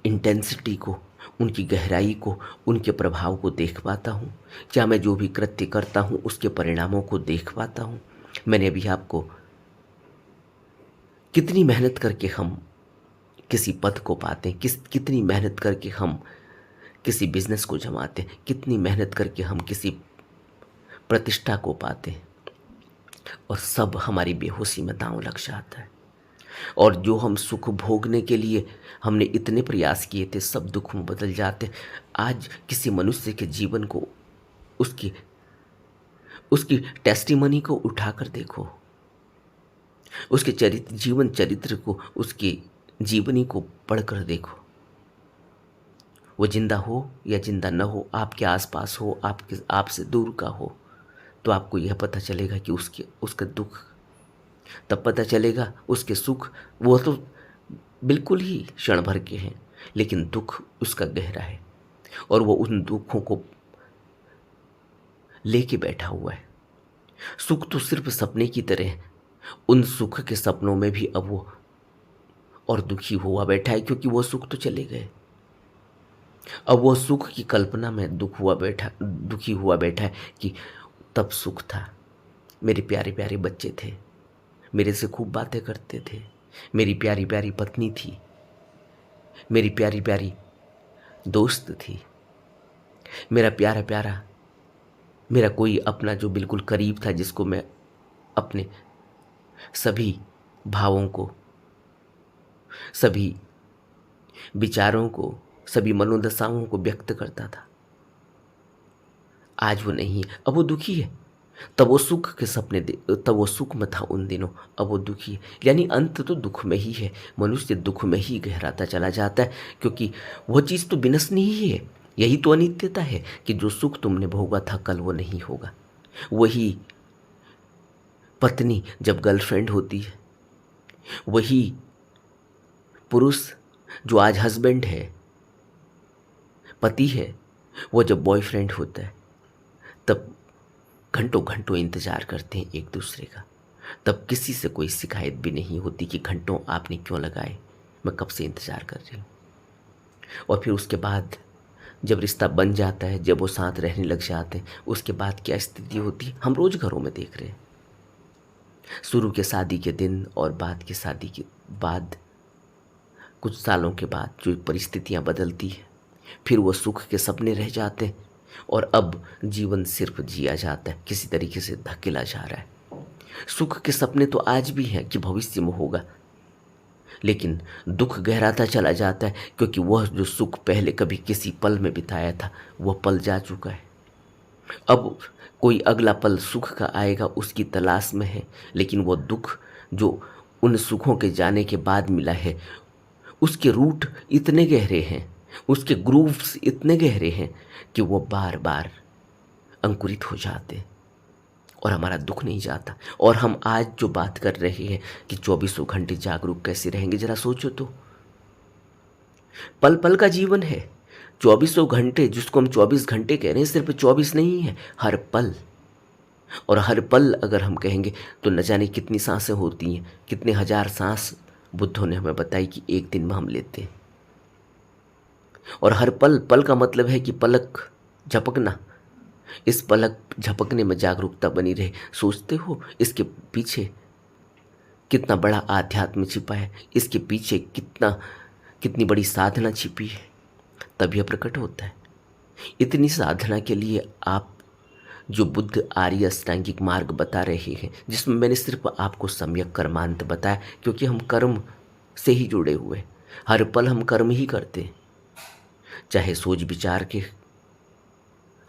इंटेंसिटी को, उनकी गहराई को, उनके प्रभाव को देख पाता हूँ? क्या मैं जो भी कृत्य करता हूँ उसके परिणामों को देख पाता हूँ? मैंने अभी आपको कितनी मेहनत करके हम किसी पद को पाते हैं, कितनी मेहनत करके हम किसी बिजनेस को जमाते हैं, कितनी मेहनत करके हम किसी प्रतिष्ठा को पाते हैं, और सब हमारी बेहोशी में दांव लग जाता है। और जो हम सुख भोगने के लिए हमने इतने प्रयास किए थे, सब दुख में बदल जाते। आज किसी मनुष्य के जीवन को, उसकी उसकी टेस्टिमनी को उठाकर देखो, उसके जीवन चरित्र को, उसकी जीवनी को पढ़कर देखो। वो जिंदा हो या जिंदा न हो, आपके आसपास हो, आपसे दूर का हो, तो आपको यह पता चलेगा कि उसका दुख, तब पता चलेगा उसके सुख वो तो बिल्कुल ही क्षण भर के हैं, लेकिन दुख उसका गहरा है, और वो उन दुखों को लेके बैठा हुआ है। सुख तो सिर्फ सपने की तरह है, उन सुख के सपनों में भी अब वो और दुखी हुआ बैठा है, क्योंकि वो सुख तो चले गए। अब वो सुख की कल्पना में दुखी हुआ बैठा है कि तब सुख था, मेरे प्यारे प्यारे बच्चे थे, मेरे से खूब बातें करते थे, मेरी प्यारी प्यारी पत्नी थी, मेरी प्यारी प्यारी दोस्त थी, मेरा प्यारा प्यारा, मेरा कोई अपना जो बिल्कुल करीब था, जिसको मैं अपने सभी भावों को, सभी विचारों को, सभी मनोदशाओं को व्यक्त करता था। आज वो नहीं है, अब वो दुखी है। तब वो सुख के सपने तब वो सुख में था उन दिनों, अब वो दुखी है। यानी अंत तो दुख में ही है, मनुष्य दुख में ही गहराता चला जाता है, क्योंकि वह चीज़ तो विनशनी ही है। यही तो अनित्यता है कि जो सुख तुमने भोगा था कल वो नहीं होगा। वही पत्नी जब गर्लफ्रेंड होती है, वही पुरुष जो आज हस्बैंड है, पति है, वो जब बॉयफ्रेंड होता है, तब घंटों घंटों इंतज़ार करते हैं एक दूसरे का। तब किसी से कोई शिकायत भी नहीं होती कि घंटों आपने क्यों लगाए, मैं कब से इंतज़ार कर रही हूँ। और फिर उसके बाद जब रिश्ता बन जाता है, जब वो साथ रहने लग जाते हैं, उसके बाद क्या स्थिति होती है, हम रोज़ घरों में देख रहे हैं। शुरू के शादी के दिन और बाद की शादी के बाद कुछ सालों के बाद जो परिस्थितियाँ बदलती हैं, फिर वो सुख के सपने रह जाते हैं, और अब जीवन सिर्फ जिया जाता है, किसी तरीके से धकेला जा रहा है। सुख के सपने तो आज भी हैं कि भविष्य में होगा, लेकिन दुख गहराता चला जाता है, क्योंकि वह जो सुख पहले कभी किसी पल में बिताया था, वह पल जा चुका है। अब कोई अगला पल सुख का आएगा, उसकी तलाश में है, लेकिन वो दुख जो उन सुखों के जाने के बाद मिला है, उसके रूट इतने गहरे हैं, उसके ग्रूव्स इतने गहरे हैं कि वो बार बार अंकुरित हो जाते हैं, और हमारा दुख नहीं जाता। और हम आज जो बात कर रहे हैं कि 24 घंटे जागरूक कैसे रहेंगे, जरा सोचो तो। पल पल का जीवन है, 24 घंटे, जिसको हम 24 घंटे कह रहे हैं, सिर्फ 24 नहीं है, हर पल। और हर पल अगर हम कहेंगे तो न जाने कितनी सांसें होती हैं, कितने हजार सांस बुद्धों ने हमें बताई कि एक दिन में हम लेते हैं। और हर पल, पल का मतलब है कि पलक झपकना, इस पलक झपकने में जागरूकता बनी रहे। सोचते हो इसके पीछे कितना बड़ा आध्यात्म छिपा है, इसके पीछे कितनी बड़ी साधना छिपी है, तब यह प्रकट होता है। इतनी साधना के लिए आप जो बुद्ध आर्य अष्टांगिक मार्ग बता रहे हैं, जिसमें मैंने सिर्फ आपको सम्यक कर्मांत बताया, क्योंकि हम कर्म से ही जुड़े हुए हैं। हर पल हम कर्म ही करते हैं, चाहे सोच विचार के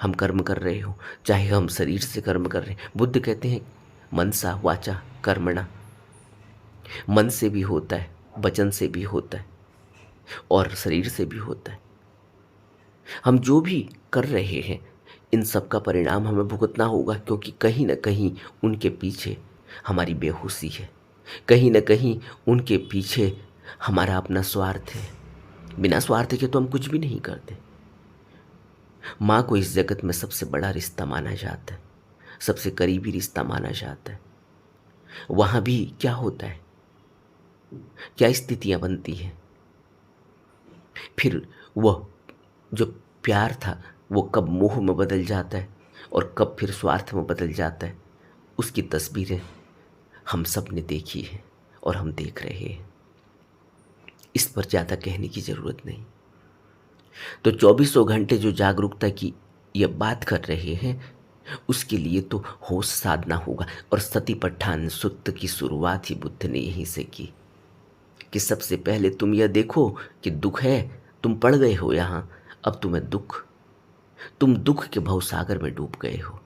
हम कर्म कर रहे हो, चाहे हम शरीर से कर्म कर रहे हैं। बुद्ध कहते हैं मनसा वाचा कर्मणा, मन से भी होता है, वचन से भी होता है और शरीर से भी होता है। हम जो भी कर रहे हैं इन सब का परिणाम हमें भुगतना होगा, क्योंकि कहीं ना कहीं उनके पीछे हमारी बेहोशी है, कहीं ना कहीं उनके पीछे हमारा अपना स्वार्थ है। बिना स्वार्थ के तो हम कुछ भी नहीं करते। माँ को इस जगत में सबसे बड़ा रिश्ता माना जाता है, सबसे करीबी रिश्ता माना जाता है। वहाँ भी क्या होता है, क्या स्थितियाँ बनती हैं, फिर वह जो प्यार था वो कब मोह में बदल जाता है और कब फिर स्वार्थ में बदल जाता है, उसकी तस्वीरें हम सब ने देखी है और हम देख रहे हैं। इस पर ज़्यादा कहने की ज़रूरत नहीं। तो 2400 घंटे जो जागरूकता की ये बात कर रहे हैं, उसके लिए तो होश साधना होगा। और सतिपट्ठान सुत्त की शुरुआत ही बुद्ध ने यहीं से की कि सबसे पहले तुम यह देखो कि दुख है, तुम पड़ गए हो यहाँ, अब तुम दुख के भवसागर में डूब गए हो।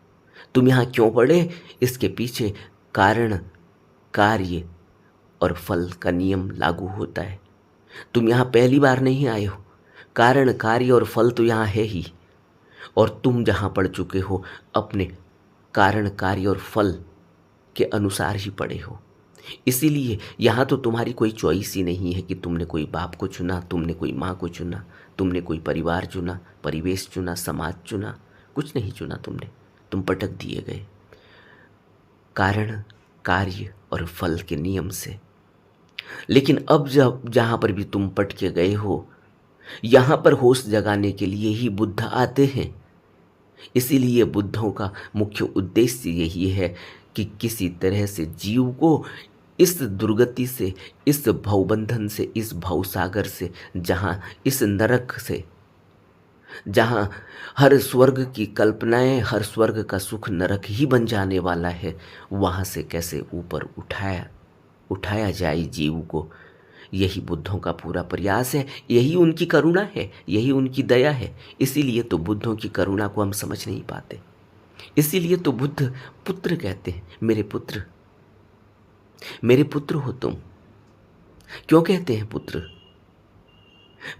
तुम यहाँ क्यों पड़े, इसके पीछे कारण कार्य और फल का नियम लागू होता है। तुम यहाँ पहली बार नहीं आए हो, कारण कार्य और फल तो यहाँ है ही, और तुम जहाँ पड़ चुके हो अपने कारण कार्य और फल के अनुसार ही पड़े हो। इसीलिए यहाँ तो तुम्हारी कोई चॉइस ही नहीं है कि तुमने कोई बाप को चुना, तुमने कोई माँ को चुना, तुमने कोई परिवार चुना, परिवेश चुना, समाज चुना, कुछ नहीं चुना तुमने। तुम पटक दिए गए कारण कार्य और फल के नियम से। लेकिन अब जब जहाँ पर भी तुम पटके गए हो, यहाँ पर होश जगाने के लिए ही बुद्ध आते हैं। इसीलिए बुद्धों का मुख्य उद्देश्य यही है कि किसी तरह से जीव को इस दुर्गति से, इस भवबंधन से, इस भवसागर से, जहाँ इस नरक से, जहाँ हर स्वर्ग की कल्पनाएं, हर स्वर्ग का सुख नरक ही बन जाने वाला है, वहाँ से कैसे ऊपर उठाया जाए जीव को। यही बुद्धों का पूरा प्रयास है, यही उनकी करुणा है, यही उनकी दया है। इसीलिए तो बुद्धों की करुणा को हम समझ नहीं पाते। इसीलिए तो बुद्ध पुत्र कहते हैं, मेरे पुत्र हो तुम। क्यों कहते हैं पुत्र?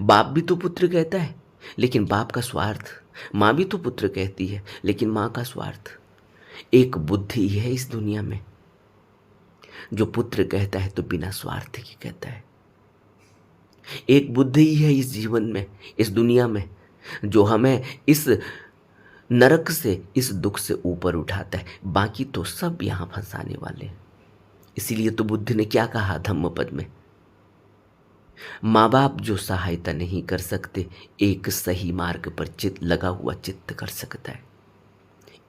बाप भी तो पुत्र कहता है, लेकिन बाप का स्वार्थ। माँ भी तो पुत्र कहती है, लेकिन माँ का स्वार्थ। एक बुद्ध ही है इस दुनिया में जो पुत्र कहता है तो बिना स्वार्थ के कहता है। एक बुद्ध ही है इस जीवन में, इस दुनिया में, जो हमें इस नरक से, इस दुख से ऊपर उठाता है। बाकी तो सब यहाँ फंसाने वाले हैं। इसीलिए तो बुद्ध ने क्या कहा धम्मपद में, माँ बाप जो सहायता नहीं कर सकते, एक सही मार्ग पर लगा हुआ चित्त कर सकता है।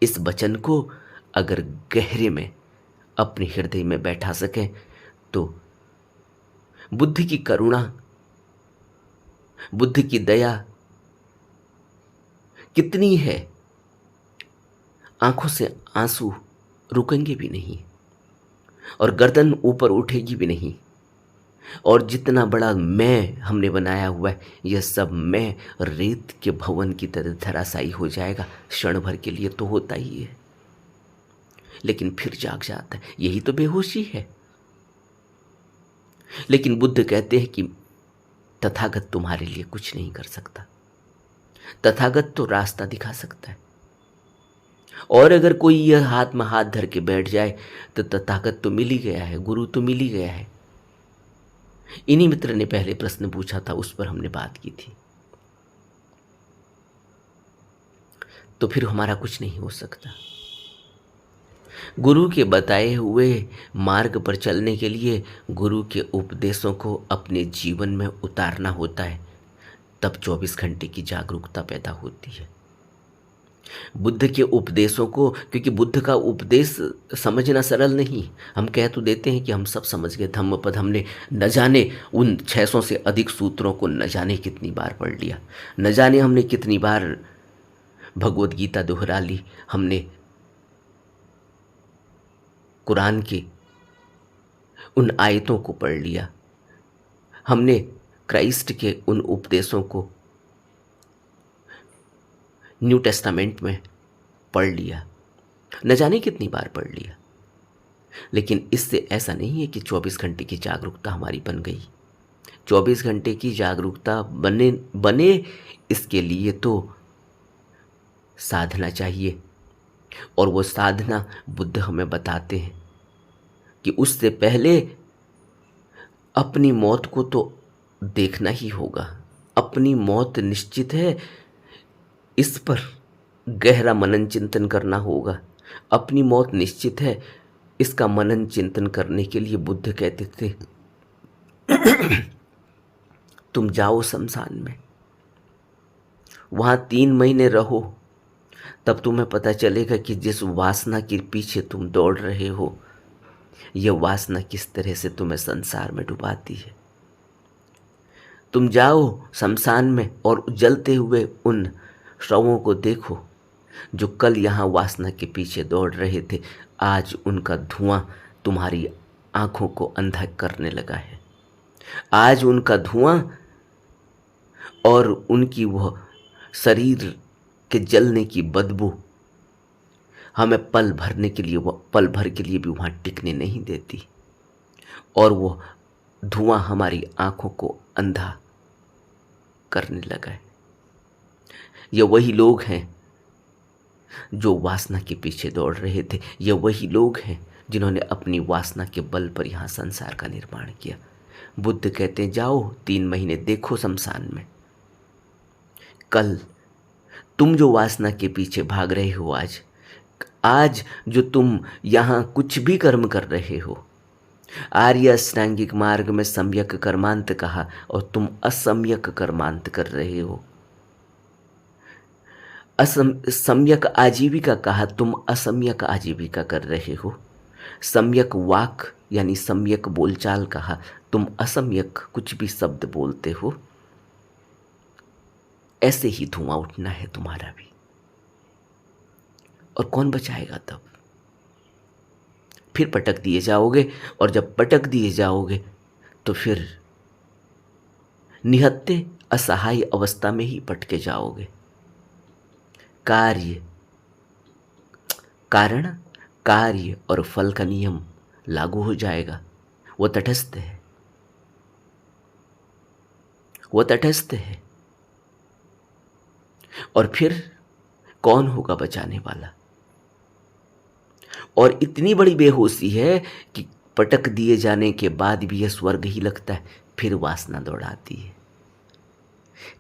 इस वचन को अगर गहरे में अपने हृदय में बैठा सकें तो बुद्ध की करुणा, बुद्ध की दया कितनी है, आंखों से आंसू रुकेंगे भी नहीं और गर्दन ऊपर उठेगी भी नहीं। और जितना बड़ा मैं हमने बनाया हुआ है, यह सब मैं रेत के भवन की तरह धराशायी हो जाएगा। क्षण भर के लिए तो होता ही है, लेकिन फिर जाग जाता है। यही तो बेहोशी है। लेकिन बुद्ध कहते हैं कि तथागत तुम्हारे लिए कुछ नहीं कर सकता। तथागत तो रास्ता दिखा सकता है, और अगर कोई यह हाथ में हाथ धर के बैठ जाए तो तथागत तो मिल ही गया है, गुरु तो मिल ही गया है। इन्हीं मित्र ने पहले प्रश्न पूछा था, उस पर हमने बात की थी। तो फिर हमारा कुछ नहीं हो सकता। गुरु के बताए हुए मार्ग पर चलने के लिए गुरु के उपदेशों को अपने जीवन में उतारना होता है, तब 24 घंटे की जागरूकता पैदा होती है। बुद्ध के उपदेशों को, क्योंकि बुद्ध का उपदेश समझना सरल नहीं। हम कह तो देते हैं कि हम सब समझ गए, धम्मपद हमने न जाने उन 600 से अधिक सूत्रों को न जाने कितनी बार पढ़ लिया, न जाने हमने कितनी बार भगवत गीता दोहरा ली, हमने कुरान के उन आयतों को पढ़ लिया, हमने क्राइस्ट के उन उपदेशों को न्यू टेस्टामेंट में पढ़ लिया, न जाने कितनी बार पढ़ लिया। लेकिन इससे ऐसा नहीं है कि 24 घंटे की जागरूकता हमारी बन गई। 24 घंटे की जागरूकता बने बने इसके लिए तो साधना चाहिए, और वो साधना बुद्ध हमें बताते हैं कि उससे पहले अपनी मौत को तो देखना ही होगा। अपनी मौत निश्चित है, इस पर गहरा मनन चिंतन करना होगा। अपनी मौत निश्चित है, इसका मनन चिंतन करने के लिए बुद्ध कहते थे तुम जाओ शमशान में, वहाँ 3 महीने रहो, तब तुम्हें पता चलेगा कि जिस वासना के पीछे तुम दौड़ रहे हो, यह वासना किस तरह से तुम्हें संसार में डुबाती है। तुम जाओ शमशान में और जलते हुए उन शवों को देखो जो कल यहाँ वासना के पीछे दौड़ रहे थे। आज उनका धुआं तुम्हारी आंखों को अंधा करने लगा है। आज उनका धुआं और उनकी वह शरीर के जलने की बदबू हमें पल भर के लिए भी वहाँ टिकने नहीं देती, और वो धुआं हमारी आंखों को अंधा करने लगा है। ये वही लोग हैं जो वासना के पीछे दौड़ रहे थे। ये वही लोग हैं जिन्होंने अपनी वासना के बल पर यहाँ संसार का निर्माण किया। बुद्ध कहते हैं जाओ 3 महीने देखो शमशान में, कल तुम जो वासना के पीछे भाग रहे हो, आज जो तुम यहाँ कुछ भी कर्म कर रहे हो, आर्य अष्टांगिक मार्ग में सम्यक कर्मांत कहा और तुम असम्यक कर्मांत कर रहे हो। सम्यक आजीविका कहा, तुम असम्यक आजीविका कर रहे हो। सम्यक वाक यानी सम्यक बोलचाल कहा, तुम असम्यक कुछ भी शब्द बोलते हो। ऐसे ही धुआं उठना है तुम्हारा भी, और कौन बचाएगा तब? फिर पटक दिए जाओगे, और जब पटक दिए जाओगे तो फिर निहत्ते असहाय अवस्था में ही पटके जाओगे। कारण कार्य और फल का नियम लागू हो जाएगा। वो तटस्थ है, वो तटस्थ है। और फिर कौन होगा बचाने वाला? और इतनी बड़ी बेहोशी है कि पटक दिए जाने के बाद भी यह स्वर्ग ही लगता है। फिर वासना दौड़ाती है,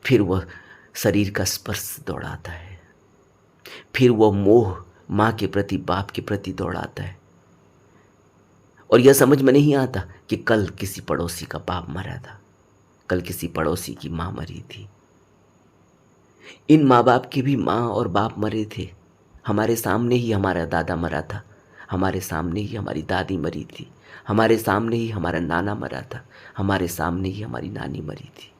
फिर वह शरीर का स्पर्श दौड़ाता है, फिर वह मोह माँ के प्रति बाप के प्रति दौड़ाता है। और यह समझ में नहीं आता कि कल किसी पड़ोसी का बाप मरा था, कल किसी पड़ोसी की माँ मरी थी। इन माँ बाप के भी माँ और बाप मरे थे। हमारे सामने ही हमारा दादा मरा था, हमारे सामने ही हमारी दादी मरी थी, हमारे सामने ही हमारा नाना मरा था, हमारे सामने ही हमारी नानी मरी थी।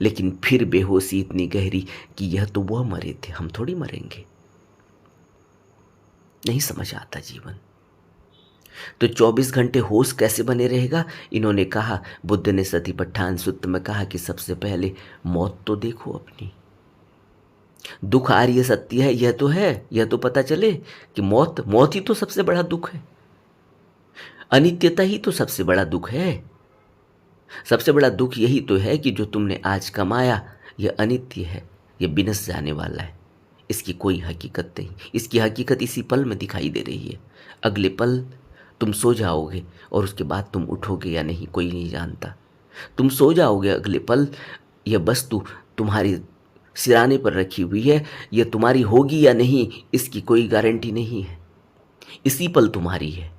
लेकिन फिर बेहोशी इतनी गहरी कि यह तो वह मरे थे, हम थोड़ी मरेंगे। नहीं समझ आता जीवन। तो 24 घंटे होश कैसे बने रहेगा? इन्होंने कहा, बुद्ध ने सतिपट्ठान सूत्र में कहा कि सबसे पहले मौत तो देखो अपनी। दुख आर्य सत्य है, यह तो पता चले कि मौत ही तो सबसे बड़ा दुख है। अनित्यता ही तो सबसे बड़ा दुख है। सबसे बड़ा दुख यही तो है कि जो तुमने आज कमाया यह अनित्य है, यह विनश जाने वाला है, इसकी कोई हकीकत नहीं। इसकी हकीकत इसी पल में दिखाई दे रही है। अगले पल तुम सो जाओगे और उसके बाद तुम उठोगे या नहीं कोई नहीं जानता। तुम सो जाओगे अगले पल, यह वस्तु तुम्हारी सिराने पर रखी हुई है, यह तुम्हारी होगी या नहीं इसकी कोई गारंटी नहीं है। इसी पल तुम्हारी है।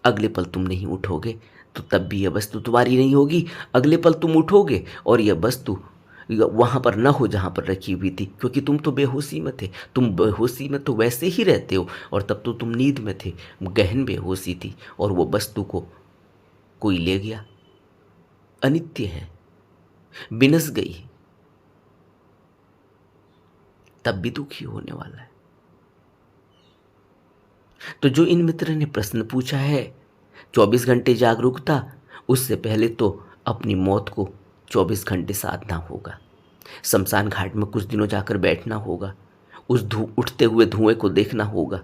अगले पल तुम नहीं उठोगे तो तब भी यह वस्तु तुम्हारी नहीं होगी। अगले पल तुम उठोगे और यह वस्तु वहाँ पर न हो जहाँ पर रखी हुई थी, क्योंकि तुम तो बेहोशी में थे। तुम बेहोशी में तो वैसे ही रहते हो, और तब तो तुम नींद में थे, गहन बेहोशी थी, और वो वस्तु को कोई ले गया। अनित्य है, बिनस गई, तब भी दुखी होने वाला है। तो जो इन मित्र ने प्रश्न पूछा है, 24 घंटे जागरूकता, उससे पहले तो अपनी मौत को 24 घंटे साधना होगा। शमशान घाट में कुछ दिनों जाकर बैठना होगा, उस उठते हुए धुएं को देखना होगा,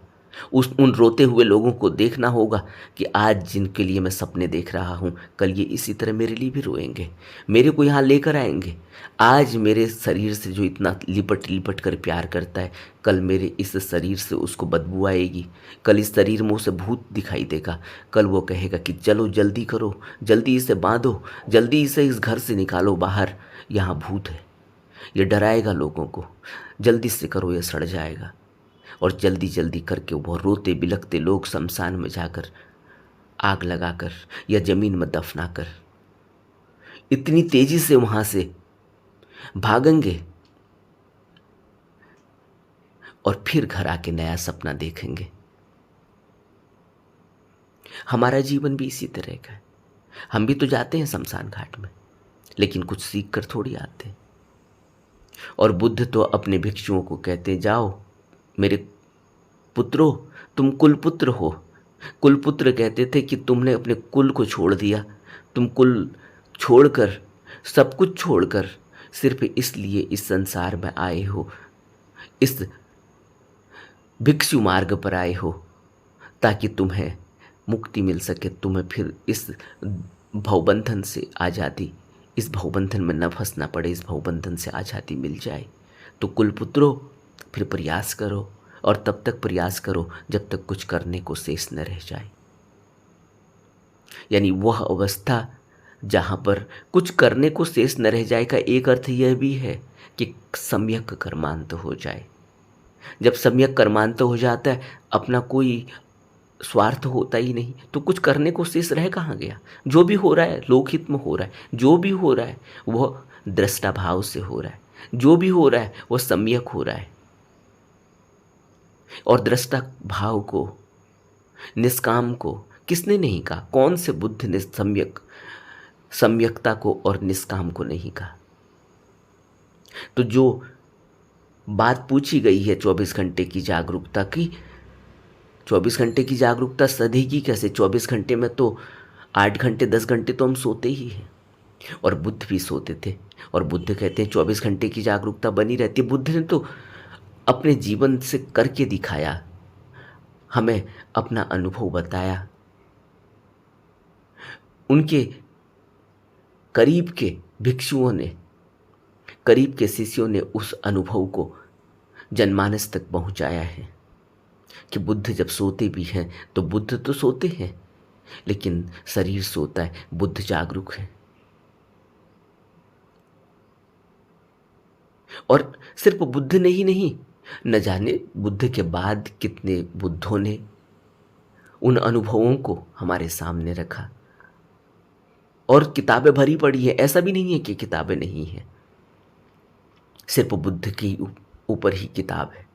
उन रोते हुए लोगों को देखना होगा कि आज जिनके लिए मैं सपने देख रहा हूँ, कल ये इसी तरह मेरे लिए भी रोएंगे, मेरे को यहाँ लेकर आएंगे। आज मेरे शरीर से जो इतना लिपट लिपट कर प्यार करता है, कल मेरे इस शरीर से उसको बदबू आएगी, कल इस शरीर में उसे भूत दिखाई देगा, कल वो कहेगा कि चलो जल्दी करो, जल्दी इसे बांधो, जल्दी इसे इस घर से निकालो बाहर, यहाँ भूत है। ये डराएगा लोगों को, जल्दी से करो ये सड़ जाएगा। और जल्दी जल्दी करके वो रोते बिलखते लोग शमशान में जाकर आग लगाकर या जमीन में दफनाकर इतनी तेजी से वहां से भागेंगे और फिर घर आके नया सपना देखेंगे। हमारा जीवन भी इसी तरह का है। हम भी तो जाते हैं शमशान घाट में, लेकिन कुछ सीख कर थोड़ी आते हैं। और बुद्ध तो अपने भिक्षुओं को कहते, जाओ मेरे पुत्रों, तुम कुलपुत्र हो। कुलपुत्र कहते थे कि तुमने अपने कुल को छोड़ दिया, तुम कुल छोड़कर, सब कुछ छोड़कर सिर्फ इसलिए इस संसार में आए हो, इस भिक्षु मार्ग पर आए हो, ताकि तुम्हें मुक्ति मिल सके, तुम्हें फिर इस भवबंधन से आज़ादी, इस भवबंधन में न फंसना पड़े, इस भवबंधन से आज़ादी मिल जाए। तो कुलपुत्रों, फिर प्रयास करो, और तब तक प्रयास करो जब तक कुछ करने को शेष न रह जाए। यानी वह अवस्था जहाँ पर कुछ करने को शेष न रह जाए का एक अर्थ यह भी है कि सम्यक कर्मांत हो जाए। जब सम्यक कर्मांत हो जाता है, अपना कोई स्वार्थ होता ही नहीं, तो कुछ करने को शेष रह कहाँ गया। जो भी हो रहा है लोकहित में हो रहा है, जो भी हो रहा है वह दृष्टा भाव से हो रहा है, जो भी हो रहा है वह सम्यक हो रहा है। और दृष्टा भाव को, निष्काम को किसने नहीं कहा? कौन से बुद्ध ने सम्यकता को और निष्काम को नहीं कहा? तो जो बात पूछी गई है 24 घंटे की जागरूकता की, 24 घंटे की जागरूकता सधेगी कैसे? 24 घंटे में तो 8 घंटे 10 घंटे तो हम सोते ही हैं, और बुद्ध भी सोते थे। और बुद्ध कहते हैं 24 घंटे की जागरूकता बनी रहती है। बुद्ध ने तो अपने जीवन से करके दिखाया, हमें अपना अनुभव बताया। उनके करीब के भिक्षुओं ने, करीब के शिष्यों ने उस अनुभव को जनमानस तक पहुंचाया है कि बुद्ध जब सोते भी हैं तो बुद्ध तो सोते हैं, लेकिन शरीर सोता है, बुद्ध जागरूक है। और सिर्फ बुद्ध ने ही नहीं, न जाने बुद्ध के बाद कितने बुद्धों ने उन अनुभवों को हमारे सामने रखा। और किताबें भरी पड़ी है, ऐसा भी नहीं है कि किताबें नहीं हैं। सिर्फ बुद्ध की ऊपर ही किताब है,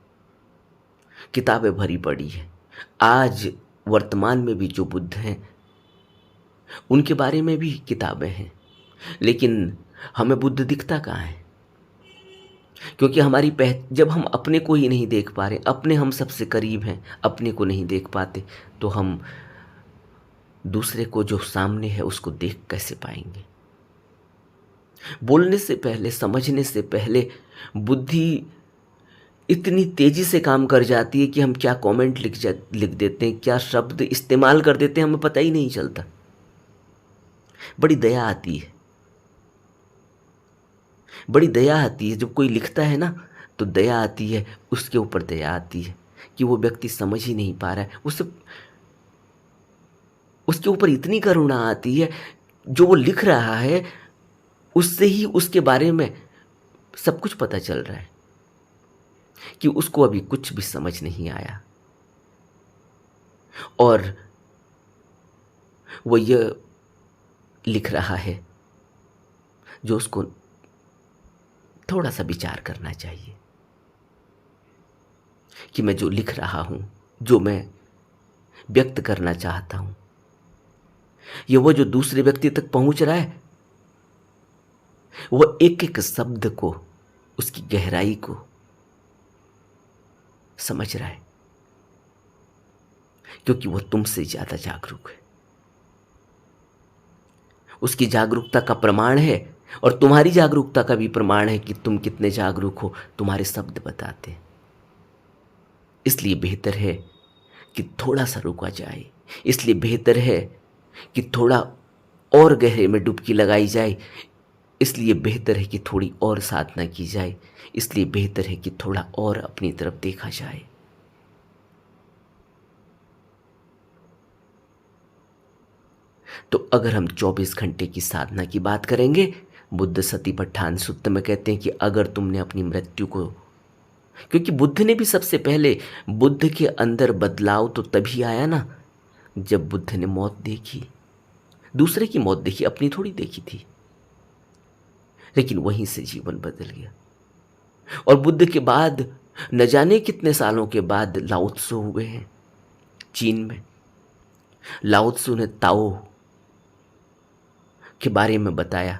किताबें भरी पड़ी है। आज वर्तमान में भी जो बुद्ध हैं उनके बारे में भी किताबें हैं, लेकिन हमें बुद्ध दिखता कहाँ है? क्योंकि हमारी जब हम अपने को ही नहीं देख पा रहे, अपने हम सबसे करीब हैं, अपने को नहीं देख पाते, तो हम दूसरे को जो सामने है उसको देख कैसे पाएंगे? बोलने से पहले, समझने से पहले बुद्धि इतनी तेजी से काम कर जाती है कि हम क्या कमेंट लिख देते हैं, क्या शब्द इस्तेमाल कर देते हैं, हमें पता ही नहीं चलता। बड़ी दया आती है, बड़ी दया आती है जब कोई लिखता है ना, तो दया आती है, उसके ऊपर दया आती है कि वो व्यक्ति समझ ही नहीं पा रहा है, उसके ऊपर इतनी करुणा आती है, जो वो लिख रहा है उससे ही उसके बारे में सब कुछ पता चल रहा है कि उसको अभी कुछ भी समझ नहीं आया, और वो ये लिख रहा है जो उसको थोड़ा सा विचार करना चाहिए कि मैं जो लिख रहा हूं, जो मैं व्यक्त करना चाहता हूं, ये वो जो दूसरे व्यक्ति तक पहुंच रहा है, वो एक एक शब्द को, उसकी गहराई को समझ रहा है, क्योंकि वो तुमसे ज्यादा जागरूक है। उसकी जागरूकता का प्रमाण है और तुम्हारी जागरूकता का भी प्रमाण है कि तुम कितने जागरूक हो, तुम्हारे शब्द बताते हैं। इसलिए बेहतर है कि थोड़ा सा रुका जाए, इसलिए बेहतर है कि थोड़ा और गहरे में डुबकी लगाई जाए, इसलिए बेहतर है कि थोड़ी और साधना की जाए, इसलिए बेहतर है कि थोड़ा और अपनी तरफ देखा जाए। तो अगर हम 24 घंटे की साधना की बात करेंगे, बुद्ध सतिपट्ठान सूत्र में कहते हैं कि अगर तुमने अपनी मृत्यु को, क्योंकि बुद्ध ने भी सबसे पहले, बुद्ध के अंदर बदलाव तो तभी आया ना जब बुद्ध ने मौत देखी। दूसरे की मौत देखी, अपनी थोड़ी देखी थी, लेकिन वहीं से जीवन बदल गया। और बुद्ध के बाद न जाने कितने सालों के बाद लाओ त्सो हुए हैं चीन में। लाओ त्सो ने ताओ के बारे में बताया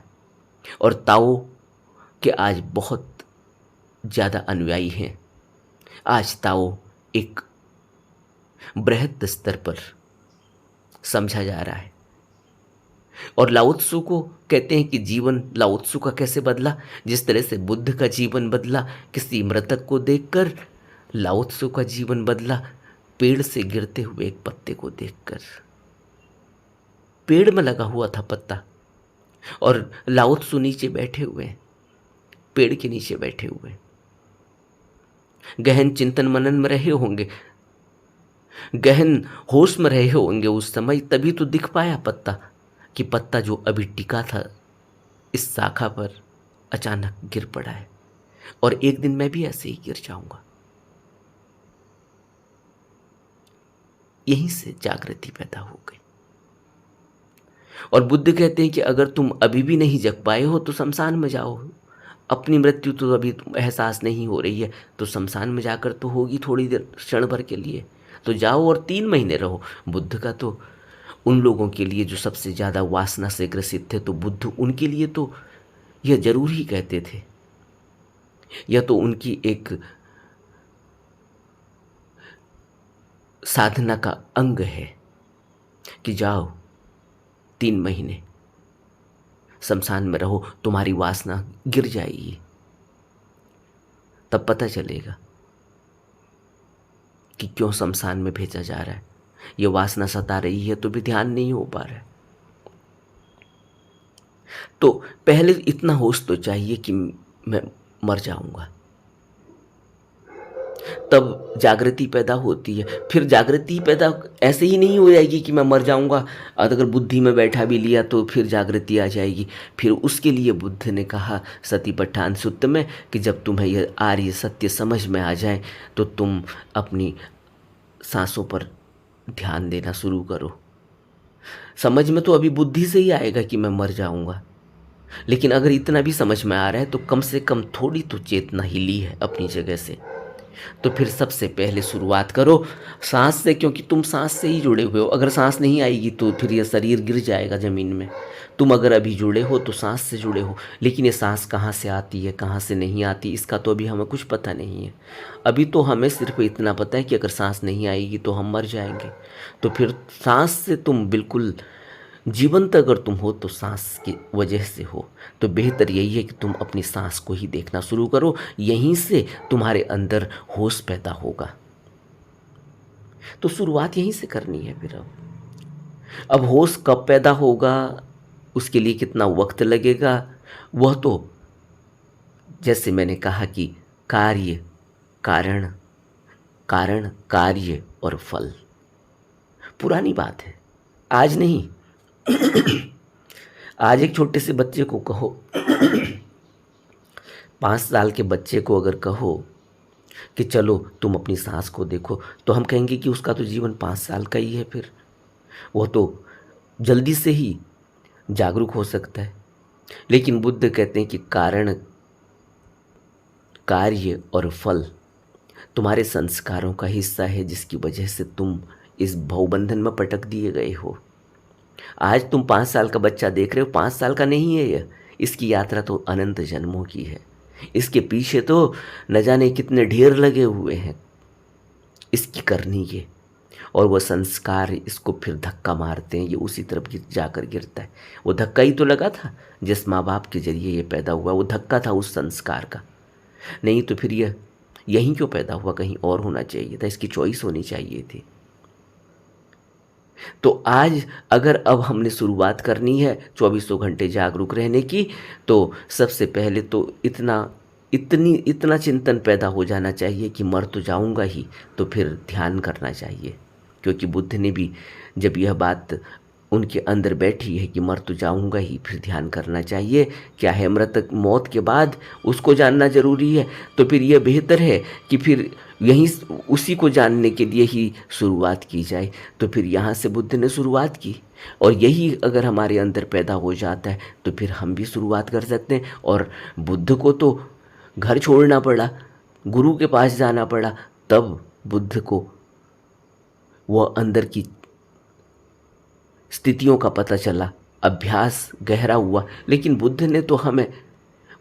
और ताओ के आज बहुत ज़्यादा अनुयायी हैं। आज ताओ एक बृहद स्तर पर समझा जा रहा है। और लाओ त्सो को कहते हैं कि जीवन लाओ त्सो का कैसे बदला, जिस तरह से बुद्ध का जीवन बदला किसी मृतक को देखकर, लाओ त्सो का जीवन बदला पेड़ से गिरते हुए एक पत्ते को देखकर। पेड़ में लगा हुआ था पत्ता और लाओ त्सो नीचे बैठे हुए हैं, पेड़ के नीचे बैठे हुए हैं। गहन चिंतन मनन में रहे होंगे, गहन होश में रहे होंगे उस समय, तभी तो दिख पाया पत्ता, कि पत्ता जो अभी टिका था इस शाखा पर अचानक गिर पड़ा है और एक दिन मैं भी ऐसे ही गिर जाऊंगा। यहीं से जागृति पैदा हो गई। और बुद्ध कहते हैं कि अगर तुम अभी भी नहीं जग पाए हो तो शमशान में जाओ। अपनी मृत्यु तो अभी एहसास नहीं हो रही है, तो शमशान में जाकर तो होगी थोड़ी देर, क्षण भर के लिए तो जाओ और 3 महीने रहो। बुद्ध का तो उन लोगों के लिए जो सबसे ज़्यादा वासना से ग्रसित थे, तो बुद्ध उनके लिए तो यह जरूर ही कहते थे। यह तो उनकी एक साधना का अंग है कि जाओ 3 महीने शमशान में रहो, तुम्हारी वासना गिर जाएगी, तब पता चलेगा कि क्यों शमशान में भेजा जा रहा है। ये वासना सता रही है तो भी ध्यान नहीं हो पा रहा है। तो पहले इतना होश तो चाहिए कि मैं मर जाऊंगा, तब जागृति पैदा होती है। फिर जागृति पैदा ऐसे ही नहीं हो जाएगी कि मैं मर जाऊंगा, अगर बुद्धि में बैठा भी लिया तो फिर जागृति आ जाएगी। फिर उसके लिए बुद्ध ने कहा सतिपट्ठान सूत्र में कि जब तुम्हें यह आर्य सत्य समझ में आ जाए तो तुम अपनी सांसों पर ध्यान देना शुरू करो। समझ में तो अभी बुद्धि से ही आएगा कि मैं मर जाऊंगा, लेकिन अगर इतना भी समझ में आ रहा है तो कम से कम थोड़ी तो चेतना हिली है अपनी जगह से। तो फिर सबसे पहले शुरुआत करो सांस से, क्योंकि तुम सांस से ही जुड़े हुए हो। अगर सांस नहीं आएगी तो फिर यह शरीर गिर जाएगा ज़मीन में। तुम अगर अभी जुड़े हो तो सांस से जुड़े हो, लेकिन ये सांस कहाँ से आती है कहाँ से नहीं आती इसका तो अभी हमें कुछ पता नहीं है। अभी तो हमें सिर्फ इतना पता है कि अगर सांस नहीं आएगी तो हम मर जाएंगे। तो फिर सांस से तुम बिल्कुल जीवंत अगर तुम हो तो सांस की वजह से हो। तो बेहतर यही है कि तुम अपनी सांस को ही देखना शुरू करो, यहीं से तुम्हारे अंदर होश पैदा होगा। तो शुरुआत यहीं से करनी है। फिर अब होश कब पैदा होगा, उसके लिए कितना वक्त लगेगा, वह तो जैसे मैंने कहा कि कार्य कारण, कारण कार्य और फल पुरानी बात है, आज नहीं। आज एक छोटे से बच्चे को कहो 5 साल के बच्चे को अगर कहो कि चलो तुम अपनी सांस को देखो, तो हम कहेंगे कि उसका तो जीवन 5 साल का ही है, फिर वो तो जल्दी से ही जागरूक हो सकता है। लेकिन बुद्ध कहते हैं कि कारण कार्य और फल तुम्हारे संस्कारों का हिस्सा है, जिसकी वजह से तुम इस भवबंधन में पटक दिए गए हो। आज तुम 5 साल का बच्चा देख रहे हो, 5 साल का नहीं है यह। इसकी यात्रा तो अनंत जन्मों की है। इसके पीछे तो न जाने कितने ढेर लगे हुए हैं इसकी करनी के। और वह संस्कार इसको फिर धक्का मारते हैं, ये उसी तरफ जाकर गिरता है। वो धक्का ही तो लगा था जिस माँ बाप के जरिए ये पैदा हुआ, वो धक्का था उस संस्कार का। नहीं तो फिर यह यहीं क्यों पैदा हुआ, कहीं और होना चाहिए था, इसकी चॉइस होनी चाहिए थी। तो आज अगर अब हमने शुरुआत करनी है 24 घंटे जागरूक रहने की, तो सबसे पहले तो इतना चिंतन पैदा हो जाना चाहिए कि मर तो जाऊंगा ही, तो फिर ध्यान करना चाहिए। क्योंकि बुद्ध ने भी जब यह बात उनके अंदर बैठी है कि मर तो जाऊंगा ही, फिर ध्यान करना चाहिए। क्या है मृतक मौत के बाद, उसको जानना जरूरी है। तो फिर यह बेहतर है कि फिर यहीं उसी को जानने के लिए ही शुरुआत की जाए। तो फिर यहाँ से बुद्ध ने शुरुआत की, और यही अगर हमारे अंदर पैदा हो जाता है तो फिर हम भी शुरुआत कर सकते हैं। और बुद्ध को तो घर छोड़ना पड़ा, गुरु के पास जाना पड़ा, तब बुद्ध को वह अंदर की स्थितियों का पता चला, अभ्यास गहरा हुआ। लेकिन बुद्ध ने तो हमें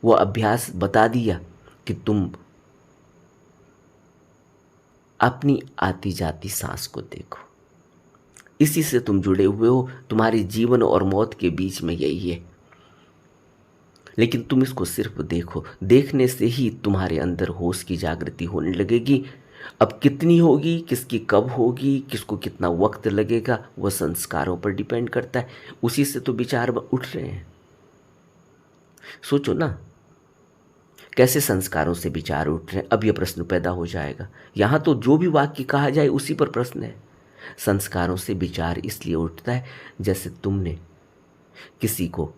वह अभ्यास बता दिया कि तुम अपनी आती जाती सांस को देखो, इसी से तुम जुड़े हुए हो, तुम्हारे जीवन और मौत के बीच में यही है। लेकिन तुम इसको सिर्फ देखो, देखने से ही तुम्हारे अंदर होश की जागृति होने लगेगी। अब कितनी होगी, किसकी कब होगी, किसको कितना वक्त लगेगा, वह संस्कारों पर डिपेंड करता है। उसी से तो विचार उठ रहे हैं। सोचो ना, कैसे संस्कारों से विचार उठ रहे हैं। अब यह प्रश्न पैदा हो जाएगा। यहाँ तो जो भी वाक्य कहा जाए उसी पर प्रश्न है। संस्कारों से विचार इसलिए उठता है जैसे तुमने किसी को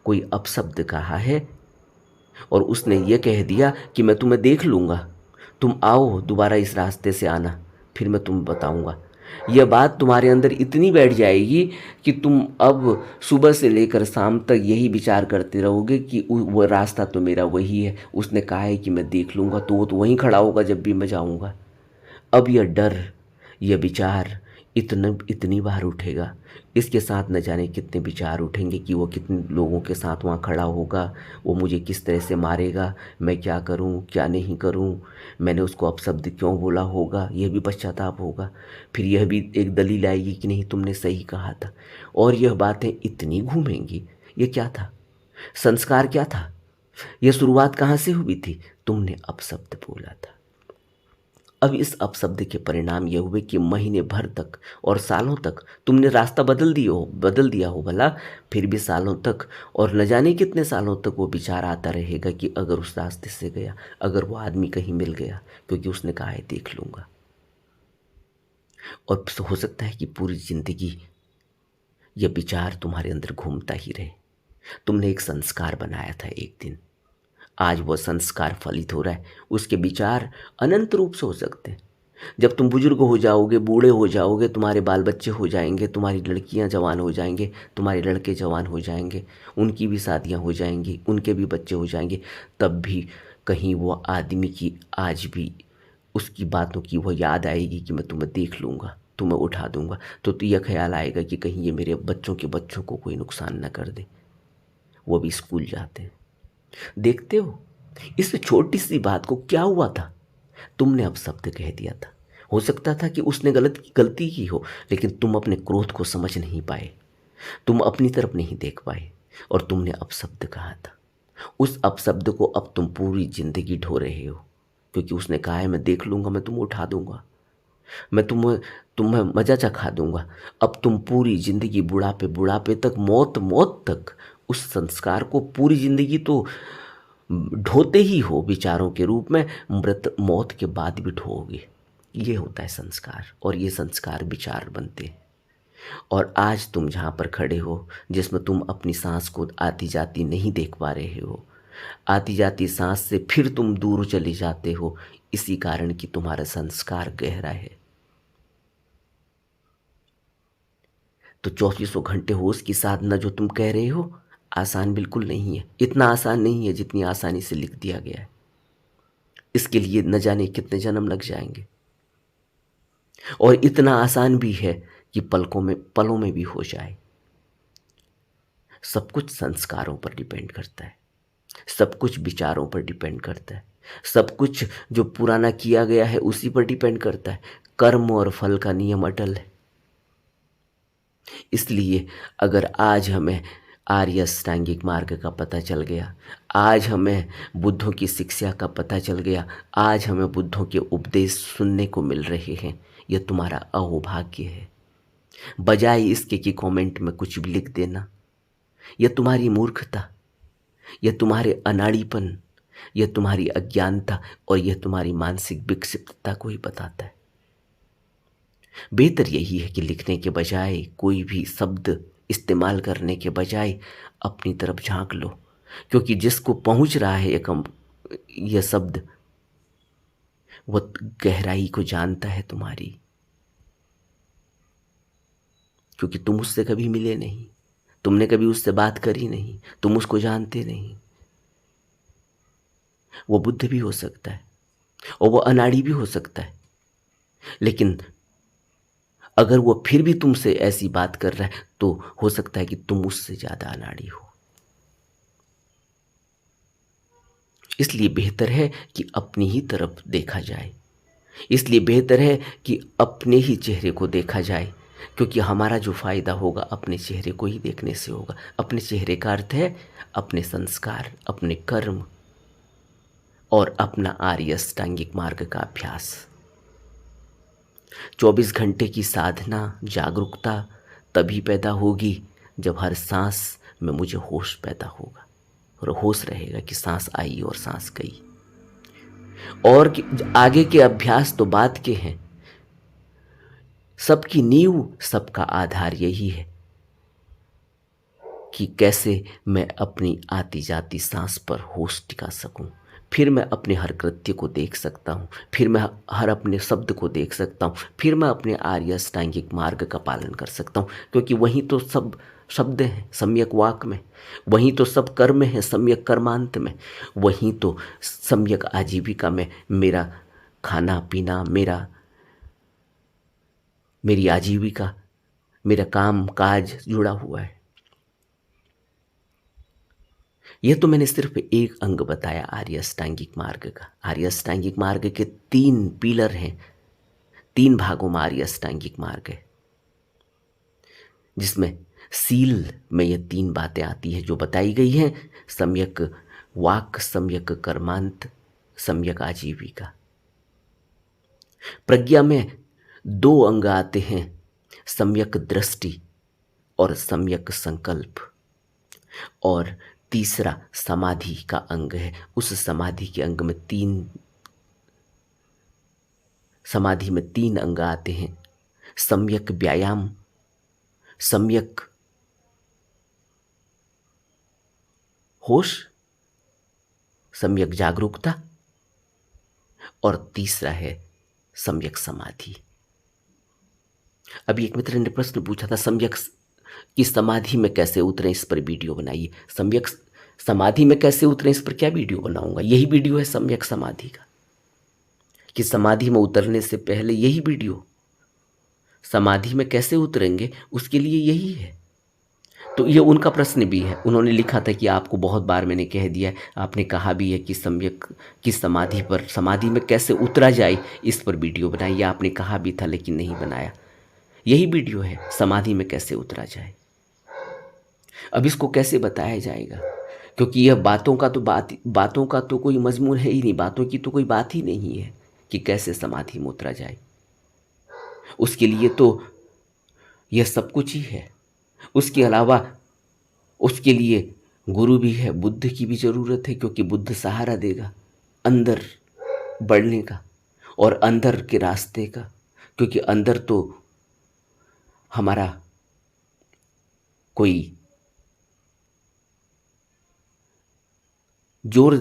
कोई अपशब्द कहा है और उसने ये कह दिया कि मैं तुम्हें देख लूँगा, तुम आओ दोबारा इस रास्ते से आना, फिर मैं तुम्हें बताऊँगा। यह बात तुम्हारे अंदर इतनी बैठ जाएगी कि तुम अब सुबह से लेकर शाम तक यही विचार करते रहोगे कि वो रास्ता तो मेरा वही है, उसने कहा है कि मैं देख लूँगा, तो वो तो वहीं खड़ा होगा जब भी मैं जाऊँगा। अब यह डर, यह विचार इतनी बार उठेगा, इसके साथ न जाने कितने विचार उठेंगे कि वो कितने लोगों के साथ वहाँ खड़ा होगा, वो मुझे किस तरह से मारेगा, मैं क्या करूँ क्या नहीं करूँ, मैंने उसको अपशब्द क्यों बोला होगा, यह भी पश्चाताप होगा। फिर यह भी एक दलील आएगी कि नहीं तुमने सही कहा था। और यह बातें इतनी घूमेंगी। ये क्या था, संस्कार क्या था, यह शुरुआत कहाँ से हुई थी, तुमने अपशब्द बोला था। अब इस अपशब्द के परिणाम यह हुए कि महीने भर तक और सालों तक तुमने रास्ता बदल दिया हो भला, फिर भी सालों तक और न जाने कितने सालों तक वो विचार आता रहेगा कि अगर उस रास्ते से गया, अगर वो आदमी कहीं मिल गया, क्योंकि उसने कहा है देख लूँगा। और हो सकता है कि पूरी जिंदगी यह विचार तुम्हारे अंदर घूमता ही रहे। तुमने एक संस्कार बनाया था एक दिन, आज वह संस्कार फलित हो रहा है। उसके विचार अनंत रूप से हो सकते हैं। जब तुम बुजुर्ग हो जाओगे, बूढ़े हो जाओगे, तुम्हारे बाल बच्चे हो जाएंगे, तुम्हारी लड़कियां जवान हो जाएंगे, तुम्हारे लड़के जवान हो जाएंगे, उनकी भी शादियां हो जाएंगी, उनके भी बच्चे हो जाएंगे, तब भी कहीं वो आदमी की आज भी उसकी बातों की वह याद आएगी कि मैं तुम्हें देख लूँगा, तुम्हें उठा दूंगा। तो यह ख्याल आएगा कि कहीं ये मेरे बच्चों के बच्चों को कोई नुकसान न कर दे। वो भी स्कूल जाते हैं। देखते हो इस छोटी सी बात को क्या हुआ था, तुमने अपशब्द कह दिया था। हो सकता था कि उसने गलती की हो, लेकिन तुम अपने क्रोध को समझ नहीं पाए, तुम अपनी तरफ नहीं देख पाए और तुमने अपशब्द कहा था। उस अपशब्द को अब तुम पूरी जिंदगी ढो रहे हो, क्योंकि उसने कहा है मैं देख लूंगा, मैं तुम्हें उठा दूंगा, मैं तुम्हें मजा चखा दूंगा। अब तुम पूरी जिंदगी बुढ़ापे तक, मौत तक उस संस्कार को पूरी जिंदगी तो ढोते ही हो विचारों के रूप में, मौत के बाद भी ढोओगे। ये होता है संस्कार, और ये संस्कार विचार बनते हैं। और आज तुम जहाँ पर खड़े हो, जिसमें तुम अपनी सांस को आती जाती नहीं देख पा रहे हो, आती जाती सांस से फिर तुम दूर चले जाते हो, इसी कारण कि तुम्हारा संस्कार गहरा है। तो 24 घंटे होश की साधना जो तुम कह रहे हो, आसान बिल्कुल नहीं है। इतना आसान नहीं है जितनी आसानी से लिख दिया गया है। इसके लिए न जाने कितने जन्म लग जाएंगे। और इतना आसान भी है कि पलों में भी हो जाए। सब कुछ संस्कारों पर डिपेंड करता है, सब कुछ विचारों पर डिपेंड करता है, सब कुछ जो पुराना किया गया है उसी पर डिपेंड करता है। कर्म और फल का नियम अटल है। इसलिए अगर आज हमें आर्य अष्टांगिक मार्ग का पता चल गया, आज हमें बुद्धों की शिक्षा का पता चल गया, आज हमें बुद्धों के उपदेश सुनने को मिल रहे हैं, यह तुम्हारा अहोभाग्य है। बजाय इसके कि कमेंट में कुछ भी लिख देना, यह तुम्हारी मूर्खता, यह तुम्हारे अनाड़ीपन, यह तुम्हारी अज्ञानता और यह तुम्हारी मानसिक विक्षिप्तता को ही बताता है। बेहतर यही है कि लिखने के बजाय, कोई भी शब्द इस्तेमाल करने के बजाय अपनी तरफ झांक लो, क्योंकि जिसको पहुंच रहा है यह शब्द, वह गहराई को जानता है तुम्हारी, क्योंकि तुम उससे कभी मिले नहीं, तुमने कभी उससे बात करी नहीं, तुम उसको जानते नहीं। वो बुद्ध भी हो सकता है और वो अनाड़ी भी हो सकता है, लेकिन अगर वो फिर भी तुमसे ऐसी बात कर रहा है तो हो सकता है कि तुम उससे ज्यादा अनाड़ी हो। इसलिए बेहतर है कि अपनी ही तरफ देखा जाए, इसलिए बेहतर है कि अपने ही चेहरे को देखा जाए, क्योंकि हमारा जो फायदा होगा अपने चेहरे को ही देखने से होगा। अपने चेहरे का अर्थ है अपने संस्कार, अपने कर्म और अपना आर्य अष्टांगिक मार्ग का अभ्यास। 24 घंटे की साधना, जागरूकता तभी पैदा होगी जब हर सांस में मुझे होश पैदा होगा, और होश रहेगा कि सांस आई और सांस गई। और आगे के अभ्यास तो बात के हैं, सबकी नींव, सबका आधार यही है कि कैसे मैं अपनी आती जाती सांस पर होश टिका सकूं। फिर मैं अपने हर कृत्य को देख सकता हूँ, फिर मैं हर अपने शब्द को देख सकता हूँ, फिर मैं अपने आर्य अष्टांगिक मार्ग का पालन कर सकता हूँ, क्योंकि वहीं तो सब शब्द हैं सम्यक वाक में, वहीं तो सब कर्म है सम्यक कर्मांत में, वहीं तो सम्यक आजीविका में मेरा खाना पीना, मेरी आजीविका, मेरा काम काज जुड़ा हुआ है। यह तो मैंने सिर्फ एक अंग बताया आर्य अष्टांगिक मार्ग का। आर्य अष्टांगिक मार्ग के 3 पिलर हैं, 3 भागों में आर्य अष्टांगिक मार्ग है, जिसमें सील में ये 3 बातें आती है जो बताई गई हैं: सम्यक वाक, सम्यक कर्मांत, सम्यक आजीविका। प्रज्ञा में 2 अंग आते हैं, सम्यक दृष्टि और सम्यक संकल्प, और तीसरा समाधि का अंग है। उस समाधि के अंग में समाधि में 3 अंग आते हैं: सम्यक व्यायाम, सम्यक होश, सम्यक जागरूकता, और तीसरा है सम्यक समाधि। अभी एक मित्र ने प्रश्न पूछा था, सम्यक की समाधि में कैसे उतरें, इस पर वीडियो बनाइए। सम्यक समाधि में कैसे उतरें, इस पर क्या वीडियो बनाऊंगा? यही वीडियो है सम्यक समाधि का, कि समाधि में उतरने से पहले यही वीडियो, समाधि में कैसे उतरेंगे उसके लिए यही है। तो ये उनका प्रश्न भी है। उन्होंने लिखा था कि आपको बहुत बार मैंने कह दिया है, आपने कहा भी है कि सम्यक की समाधि में कैसे उतरा जाए, इस पर वीडियो बनाइए। आपने कहा भी था लेकिन नहीं बनाया। यही वीडियो है, समाधि में कैसे उतरा जाए। अब इसको कैसे बताया जाएगा, क्योंकि यह बातों का तो कोई मजमून है ही नहीं, बातों की तो कोई बात ही नहीं है कि कैसे समाधि में उतरा जाए। उसके लिए तो यह सब कुछ ही है। उसके अलावा उसके लिए गुरु भी है, बुद्ध की भी ज़रूरत है, क्योंकि बुद्ध सहारा देगा अंदर बढ़ने का और अंदर के रास्ते का, क्योंकि अंदर तो हमारा कोई जोर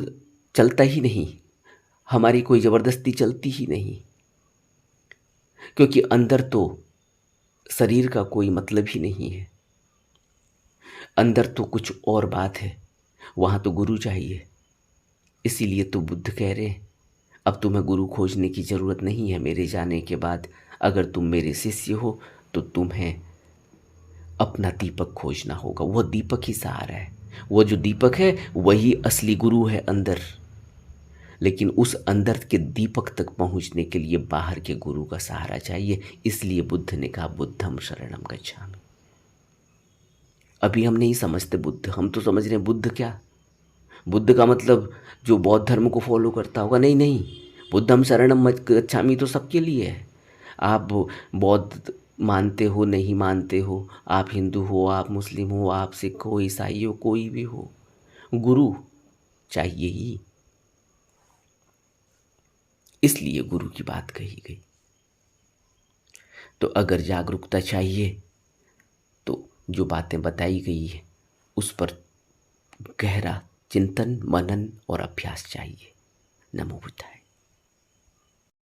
चलता ही नहीं, हमारी कोई ज़बरदस्ती चलती ही नहीं, क्योंकि अंदर तो शरीर का कोई मतलब ही नहीं है। अंदर तो कुछ और बात है, वहाँ तो गुरु चाहिए। इसीलिए तो बुद्ध कह रहे हैं अब तुम्हें गुरु खोजने की ज़रूरत नहीं है मेरे जाने के बाद। अगर तुम मेरे शिष्य हो तो तुम्हें अपना दीपक खोजना होगा। वह दीपक ही सहारा है। वो जो दीपक है वही असली गुरु है अंदर। लेकिन उस अंदर के दीपक तक पहुंचने के लिए बाहर के गुरु का सहारा चाहिए। इसलिए बुद्ध ने कहा बुद्धम शरणम गच्छामि। अभी हम नहीं समझते बुद्ध, हम तो समझ रहे हैं बुद्ध क्या, बुद्ध का मतलब जो बौद्ध धर्म को फॉलो करता होगा। नहीं नहीं, बुद्धम शरणम गच्छामि तो सबके लिए है। आप बौद्ध मानते हो नहीं मानते हो, आप हिंदू हो, आप मुस्लिम हो, आप सिख हो, ईसाई हो, कोई भी हो, गुरु चाहिए ही। इसलिए गुरु की बात कही गई। तो अगर जागरूकता चाहिए तो जो बातें बताई गई है उस पर गहरा चिंतन, मनन और अभ्यास चाहिए। नमो बुद्धाय।